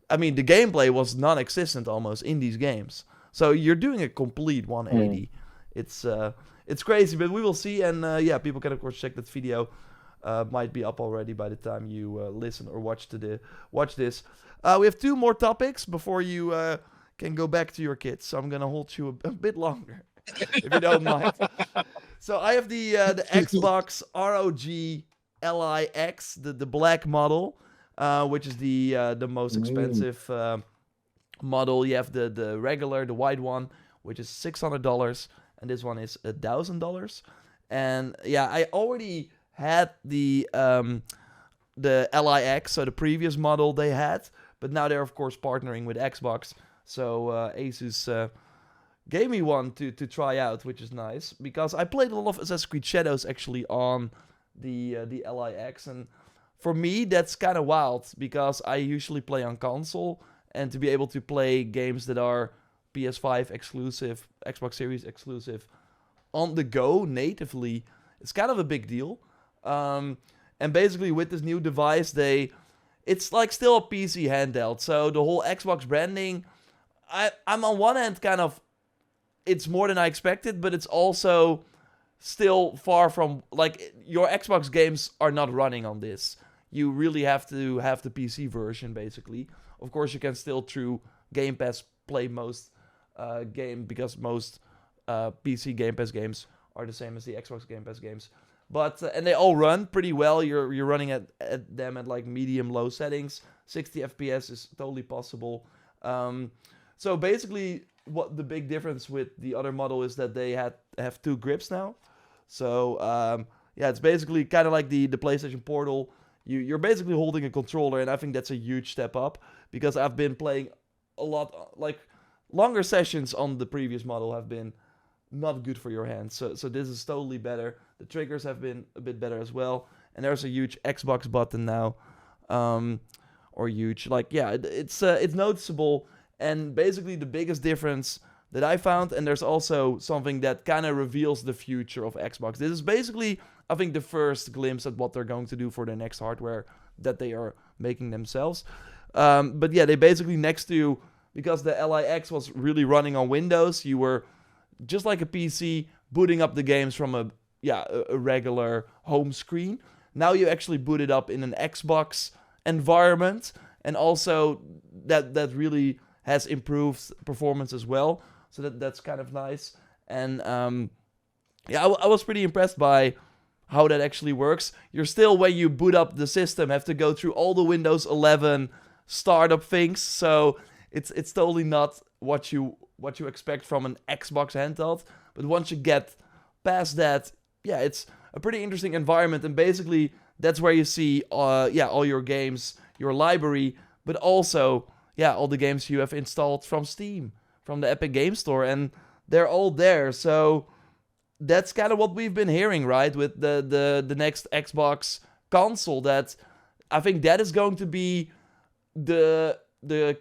I mean, the gameplay was non-existent almost in these games. So you're doing a complete 180. It's crazy, but we will see. And yeah, people can of course check that video. Might be up already by the time you listen or watch this. We have 2 more topics before you can go back to your kids. So I'm gonna hold you a bit longer, if you don't mind. So I have the Xbox ROG LIX, the black model, which is the most expensive model. You have the regular, the white one, which is $600, and this one is $1,000. And yeah, I already had the LIX, so the previous model they had, but now they're of course partnering with Xbox. So Asus gave me one to try out, which is nice, because I played a lot of Assassin's Creed Shadows actually on the LIX, and for me that's kind of wild, because I usually play on console, and to be able to play games that are PS5 exclusive, Xbox Series exclusive, on the go natively, it's kind of a big deal. And basically with this new device, it's like still a PC handheld, so the whole Xbox branding, I'm on one hand kind of, it's more than I expected, but it's also still far from, like, your Xbox games are not running on this. You really have to have the PC version, basically. Of course, you can still, through Game Pass, play most because most PC Game Pass games are the same as the Xbox Game Pass games. But and they all run pretty well. You're running at them at like medium low settings. 60 FPS is totally possible. So basically, what the big difference with the other model is that they have 2 grips now. So yeah, it's basically kind of like the PlayStation Portal. You're basically holding a controller, and I think that's a huge step up, because I've been playing a lot, like, longer sessions on the previous model have been not good for your hands. So this is totally better. The triggers have been a bit better as well, and there's a huge Xbox button now, or huge, like, yeah, it's noticeable. And basically the biggest difference that I found, and there's also something that kind of reveals the future of Xbox. This is basically, I think, the first glimpse at what they're going to do for their next hardware that they are making themselves. But yeah, they basically, next to, because the LIX was really running on Windows, you were just like a PC booting up the games from a regular home screen. Now you actually boot it up in an Xbox environment, and also that really has improved performance as well. So that's kind of nice. And yeah, I was pretty impressed by how that actually works. You're still, when you boot up the system, have to go through all the Windows 11 startup things. So it's totally not what you expect from an Xbox handheld. But once you get past that, yeah, it's a pretty interesting environment. And basically, that's where you see all your games, your library, but also, yeah, all the games you have installed from Steam, from the Epic Game Store, and they're all there. So that's kind of what we've been hearing, right, with the next Xbox console. That I think that is going to be the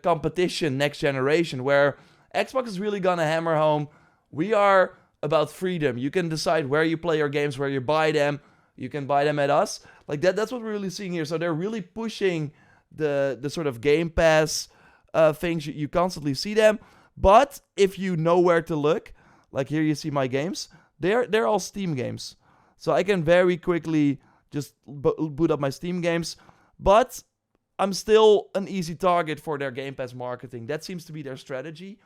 competition next generation, where Xbox is really gonna hammer home, we are about freedom. You can decide where you play your games, where you buy them. You can buy them at us. Like that's what we're really seeing here. So they're really pushing the sort of Game Pass things. You constantly see them. But if you know where to look, like here you see my games, they're all Steam games. So I can very quickly just boot up my Steam games. But I'm still an easy target for their Game Pass marketing. That seems to be their strategy.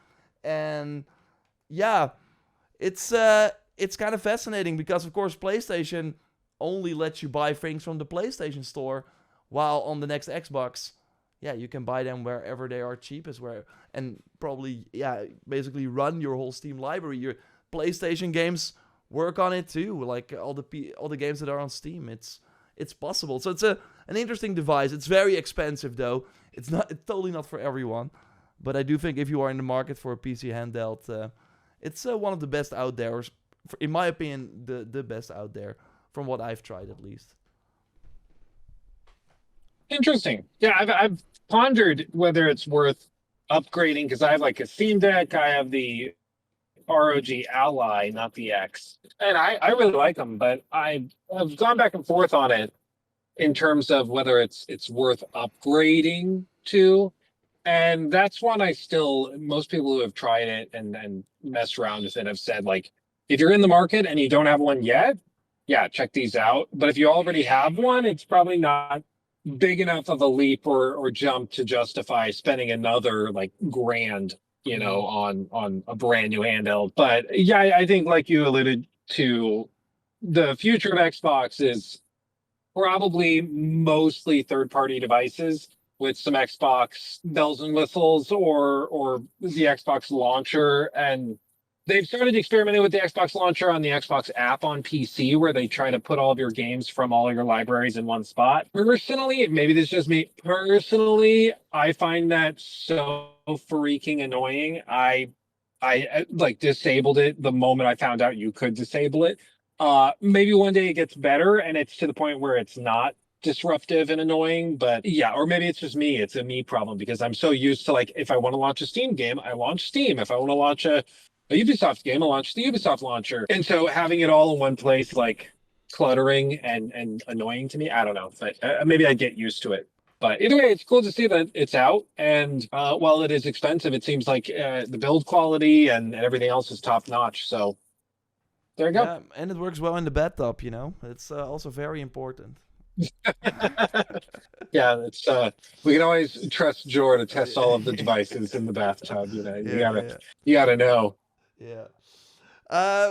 And yeah, it's kind of fascinating, because of course PlayStation only lets you buy things from the PlayStation Store, while on the next Xbox, yeah, you can buy them wherever they are cheapest, and probably, yeah, basically run your whole Steam library. Your PlayStation games work on it too, like all the games that are on Steam. It's possible. So it's an interesting device. It's very expensive though. It's totally not for everyone. But I do think if you are in the market for a PC handheld, it's one of the best out there. Or, in my opinion, the best out there, from what I've tried at least. Interesting. Yeah, I've pondered whether it's worth upgrading, because I have like a Steam Deck, I have the ROG Ally, not the X, and I really like them, but I've gone back and forth on it in terms of whether it's worth upgrading to. And that's one most people who have tried it and messed around with it have said, like, if you're in the market and you don't have one yet, yeah, check these out. But if you already have one, it's probably not big enough of a leap or jump to justify spending another like grand, on a brand new handheld. But yeah, I think, like you alluded to, the future of Xbox is probably mostly third-party devices with some Xbox bells and whistles, or the Xbox launcher. And they've started experimenting with the Xbox launcher on the Xbox app on PC, where they try to put all of your games from all your libraries in one spot. Personally, maybe this is just me. Personally, I find that so freaking annoying. I like disabled it the moment I found out you could disable it. Maybe one day it gets better and it's to the point where it's not disruptive and annoying. But yeah, or maybe it's just me. It's a me problem, because I'm so used to, like, if I want to launch a Steam game, I launch Steam. If I want to launch a Ubisoft game, I launch the Ubisoft launcher. And so having it all in one place, like, cluttering and annoying to me. I don't know, but maybe I get used to it. But either way, it's cool to see that it's out. And while it is expensive, it seems like the build quality and everything else is top notch. So there you go. Yeah, and it works well in the bathtub, you know? It's also very important. Yeah, it's we can always trust Jor to test all of the devices in the bathtub. You know, Yeah, you gotta know. yeah.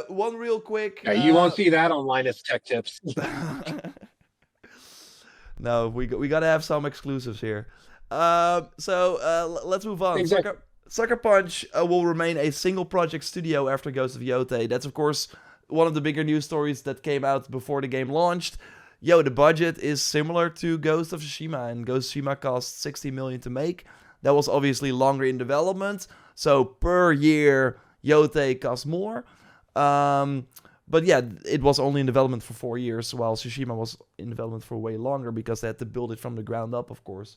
One real quick. Yeah, you won't see that on Linus Tech Tips. No, we gotta have some exclusives here. Let's move on. Exactly. Sucker Punch will remain a single project studio after Ghost of Yotei. That's of course one of the bigger news stories that came out before the game launched. The budget is similar to Ghost of Tsushima, and Ghost of Tsushima cost 60 million to make. That was obviously longer in development, so per year Yotei cost more. But yeah, it was only in development for 4 years, while Tsushima was in development for way longer because they had to build it from the ground up, of course.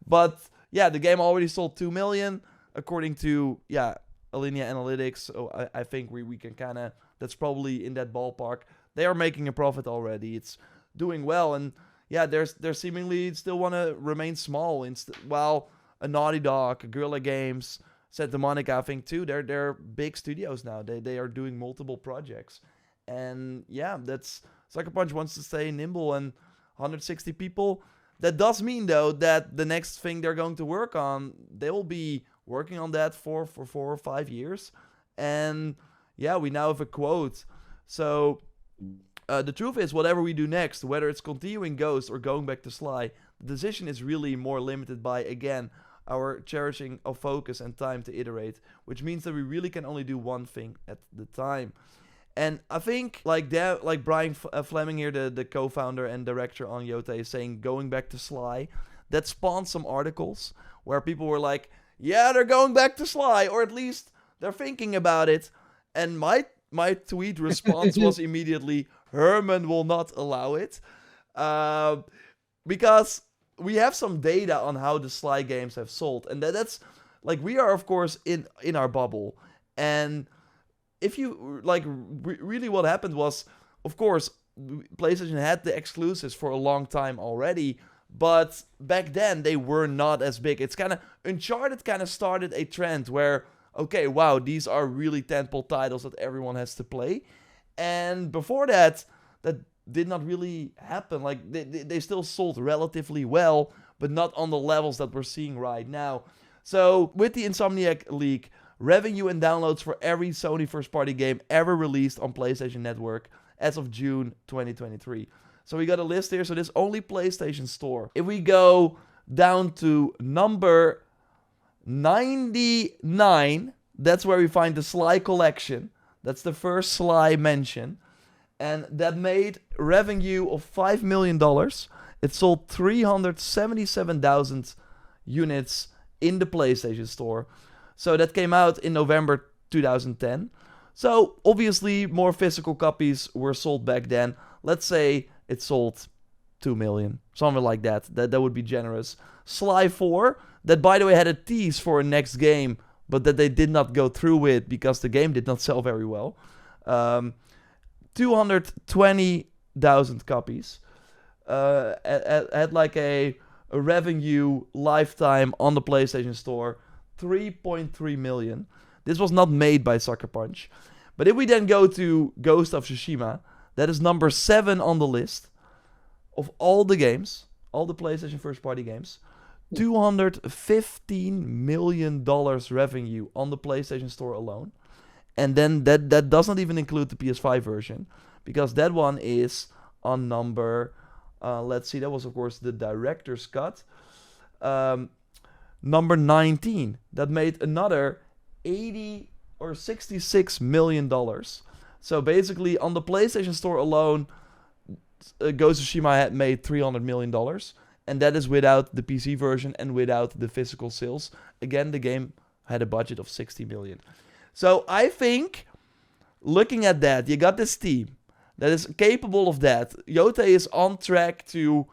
But yeah, the game already sold 2 million, according to, Alinea Analytics. So I think we can kind of, that's probably in that ballpark. They are making a profit already. It's doing well, and yeah, they're seemingly still want to remain small. While a Naughty Dog, a Guerrilla Games, Santa Monica, I think too, they're big studios now. They are doing multiple projects. And yeah, that's Sucker Punch wants to stay nimble, and 160 people. That does mean though that the next thing they're going to work on, they will be working on that for 4 or 5 years. And yeah, we now have a quote. So the truth is, whatever we do next, whether it's continuing Ghost or going back to Sly, the decision is really more limited by, again, our cherishing of focus and time to iterate, which means that we really can only do one thing at the time. And I think, like Brian Fleming here, the co-founder and director on Yotei, is saying going back to Sly, that spawned some articles where people were like, yeah, they're going back to Sly, or at least they're thinking about it. And my tweet response was immediately, Herman will not allow it. Because we have some data on how the Sly games have sold. And that's, like, we are, of course, in our bubble. And if you, like, really what happened was, of course, PlayStation had the exclusives for a long time already, but back then they were not as big. It's kind of, Uncharted kind of started a trend where, okay, wow, these are really tentpole titles that everyone has to play. And before that, that did not really happen. Like, they still sold relatively well, but not on the levels that we're seeing right now. So, with the Insomniac leak, revenue and downloads for every Sony first-party game ever released on PlayStation Network as of June 2023. So we got a list here. So this only PlayStation Store. If we go down to number 99, that's where we find the Sly Collection. That's the first Sly mention. And that made revenue of $5 million. It sold 377,000 units in the PlayStation Store. So that came out in November 2010. So obviously more physical copies were sold back then. Let's say it sold 2 million, something like that. That would be generous. Sly 4, that by the way had a tease for a next game, but that they did not go through with because the game did not sell very well. 220,000 copies. Had like a revenue lifetime on the PlayStation Store, 3.3 million. This was not made by Sucker Punch. But if we then go to Ghost of Tsushima, that is number 7 on the list of all the games, all the PlayStation first-party games. $215 million revenue on the PlayStation Store alone. And then that does not even include the PS5 version, because that one is on number, let's see, that was of course the director's cut. Number 19, that made another 80 or 66 million dollars. So basically on the PlayStation Store alone, Ghost of Tsushima had made $300 million, and that is without the PC version and without the physical sales. Again, the game had a budget of 60 million. So I think, looking at that, you got this team that is capable of that. Yotei is on track to,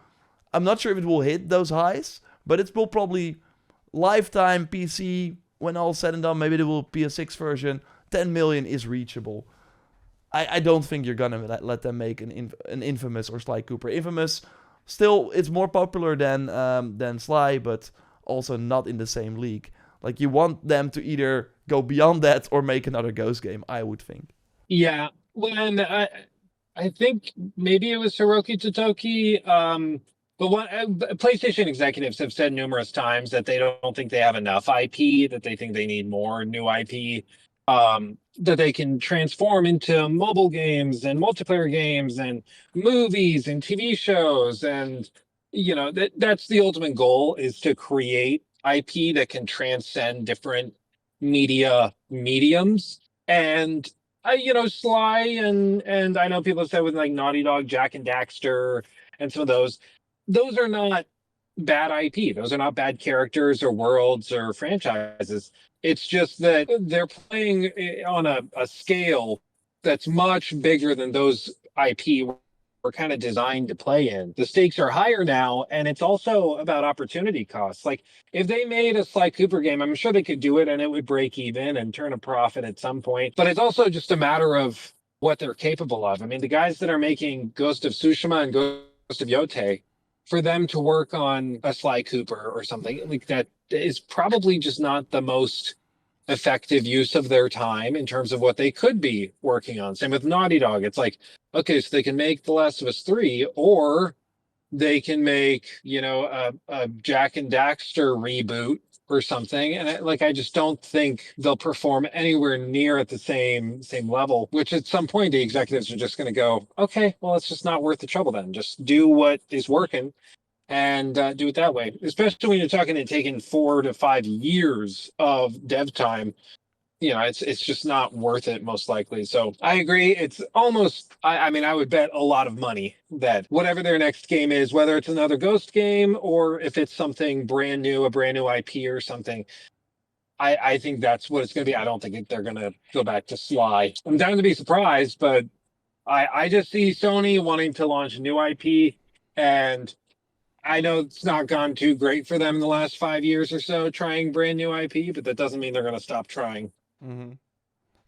I'm not sure if it will hit those highs, but it will probably, lifetime PC, when all said and done, maybe there will be a PS6 version, 10 million is reachable. I don't think you're gonna let them make an Infamous or Sly Cooper. Infamous Still, it's more popular than Sly, but also not in the same league. Like you want them to either go beyond that or make another Ghost game, I would think. Yeah. Well, and I think maybe it was Hiroki Totoki. But what PlayStation executives have said numerous times that they don't think they have enough IP, that they think they need more new IP, that they can transform into mobile games and multiplayer games and movies and TV shows. And, that's the ultimate goal, is to create IP that can transcend different media mediums. And Sly and I know people have said with like Naughty Dog, Jack and Daxter, and some of those are not bad IP. Those are not bad characters or worlds or franchises. It's just that they're playing on a scale that's much bigger than those IP were kind of designed to play in. The stakes are higher now, and it's also about opportunity costs. Like if they made a Sly Cooper game, I'm sure they could do it and it would break even and turn a profit at some point. But it's also just a matter of what they're capable of. I mean, the guys that are making Ghost of Tsushima and Ghost of Yote, for them to work on a Sly Cooper or something like that is probably just not the most effective use of their time in terms of what they could be working on. Same with Naughty Dog. It's like, okay, so they can make The Last of Us 3, or they can make, a Jack and Daxter reboot or something. And I just don't think they'll perform anywhere near at the same level, which at some point the executives are just going to go, okay, well, it's just not worth the trouble then. Just do what is working and do it that way. Especially when you're talking and taking 4 to 5 years of dev time, it's just not worth it, most likely. So I agree. It's almost, I mean, I would bet a lot of money that whatever their next game is, whether it's another Ghost game or if it's something brand new, a brand new IP or something, I think that's what it's going to be. I don't think they're going to go back to Sly. I'm down to be surprised, but I just see Sony wanting to launch a new IP, and I know it's not gone too great for them in the last 5 years or so trying brand new IP, but that doesn't mean they're going to stop trying. Mm-hmm.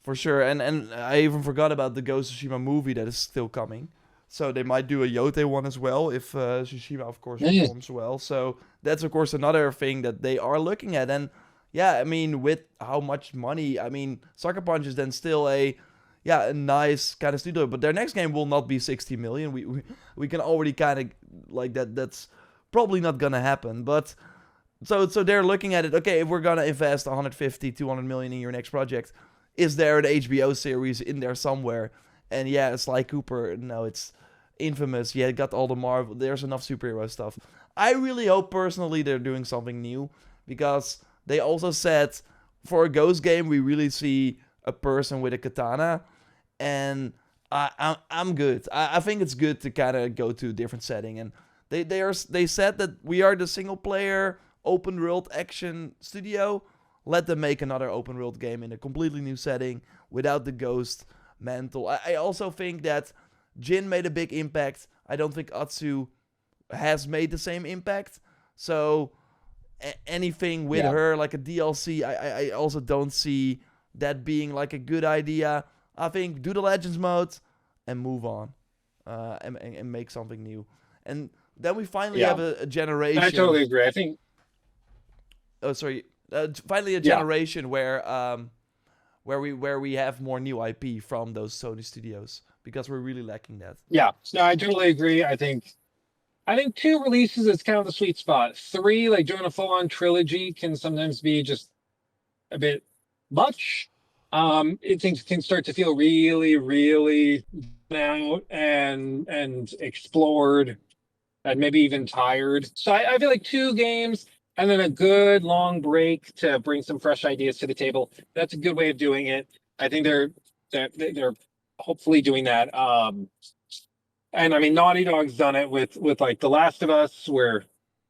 For sure, and I even forgot about the Ghost of Tsushima movie that is still coming. So they might do a Yote one as well if Tsushima, of course, performs well. So that's, of course, another thing that they are looking at. And yeah, I mean, with how much money, I mean, Sucker Punch is then still a nice kind of studio. But their next game will not be 60 million. We can already kind of, like, that's probably not going to happen. But so they're looking at it, okay, if we're going to invest 150, 200 million in your next project, is there an HBO series in there somewhere? And yeah, Sly Cooper, no, it's Infamous. Yeah, it got all the Marvel. There's enough superhero stuff. I really hope personally they're doing something new, because they also said for a Ghost game we really see a person with a katana, and I'm good. I think it's good to kind of go to a different setting, and they said that we are the single player open world action studio. Let them make another open world game in a completely new setting without the Ghost mantle. I also think that Jin made a big impact. I don't think Atsu has made the same impact. So anything with her, like a DLC, I also don't see that being like a good idea. I think do the Legends mode and move on, and make something new. And then we finally have a generation. I totally agree. I think. Oh, sorry. Finally, a generation where we have more new IP from those Sony studios, because we're really lacking that. Yeah, no, I totally agree. I think 2 releases is kind of the sweet spot. 3, like doing a full-on trilogy, can sometimes be just a bit much. Things can start to feel really, really out and explored, and maybe even tired. So I feel like 2 games and then a good long break to bring some fresh ideas to the table. That's a good way of doing it. I think they're hopefully doing that. And I mean, Naughty Dog's done it with like The Last of Us, where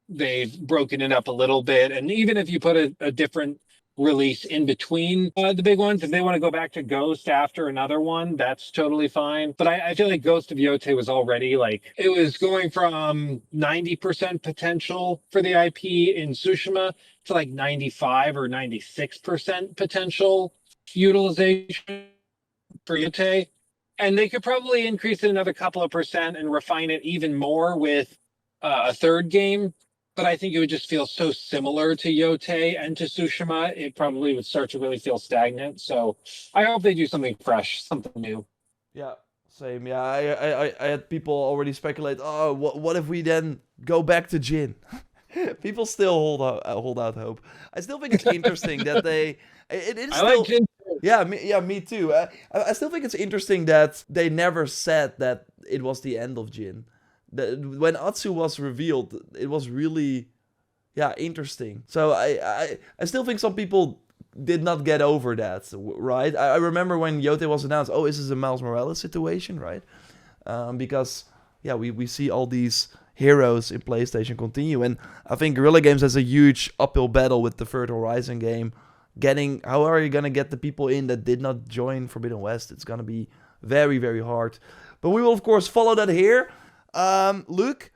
they've broken it up a little bit. And even if you put a different release in between the big ones, if they want to go back to Ghost after another one, that's totally fine. But I feel like Ghost of Yote was already like, it was going from 90% potential for the IP in Tsushima to like 95 or 96% potential utilization for Yote. And they could probably increase it another couple of percent and refine it even more with a third game, but I think it would just feel so similar to Yote and to Tsushima. It probably would start to really feel stagnant. So I hope they do something fresh, something new. Yeah, same. Yeah, I had people already speculate. Oh, what if we then go back to Jin? People still hold out hope. I still think it's interesting that they. It is I still. like Jin. Yeah, me too. I still think it's interesting that they never said that it was the end of Jin. When Atsu was revealed, it was really, yeah, interesting. So I still think some people did not get over that, right? I remember when Yote was announced, oh, is this a Miles Morales situation, right? Because, yeah, we see all these heroes in PlayStation continue. And I think Guerrilla Games has a huge uphill battle with the third Horizon game. How are you going to get the people in that did not join Forbidden West? It's going to be very, very hard. But we will, of course, follow that here. Luke,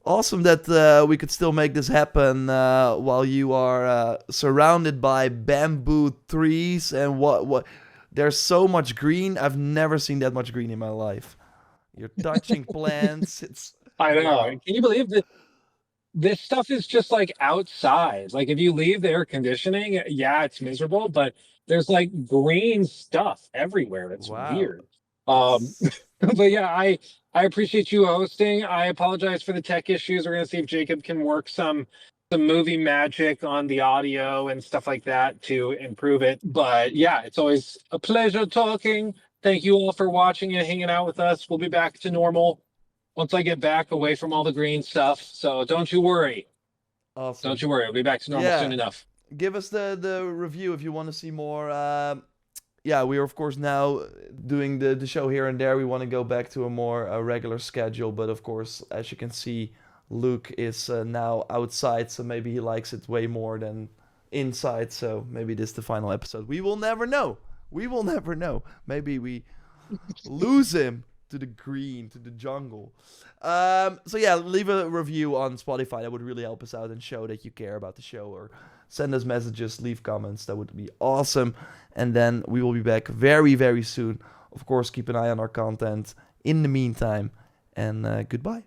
awesome that we could still make this happen while you are surrounded by bamboo trees and what. There's so much green. I've never seen that much green in my life. You're touching plants. It's I know. wow. Can you believe that this stuff is just like outside? Like if you leave the air conditioning, yeah, it's miserable, but there's like green stuff everywhere. It's Wow. weird. Um, It's but yeah, I appreciate you hosting. I apologize for the tech issues. We're gonna see if Jacob can work some movie magic on the audio and stuff like that to improve it. But yeah, it's always a pleasure talking. Thank you all for watching and hanging out with us. We'll be back to normal once I get back away from all the green stuff. So don't you worry. awesome. Don't you worry. I'll be back to normal Yeah. soon enough. Give us the review if you want to see more. Yeah, we are of course now doing the show here and there. We want to go back to a more regular schedule, but of course, as you can see, Luke is now outside, so maybe he likes it way more than inside. So maybe this is the final episode. We will never know. We will never know. Maybe we lose him to the green, to the jungle. So yeah, leave a review on Spotify. That would really help us out and show that you care about the show. Or send us messages, leave comments. That would be awesome. And then we will be back very, very soon. Of course, keep an eye on our content in the meantime. And goodbye.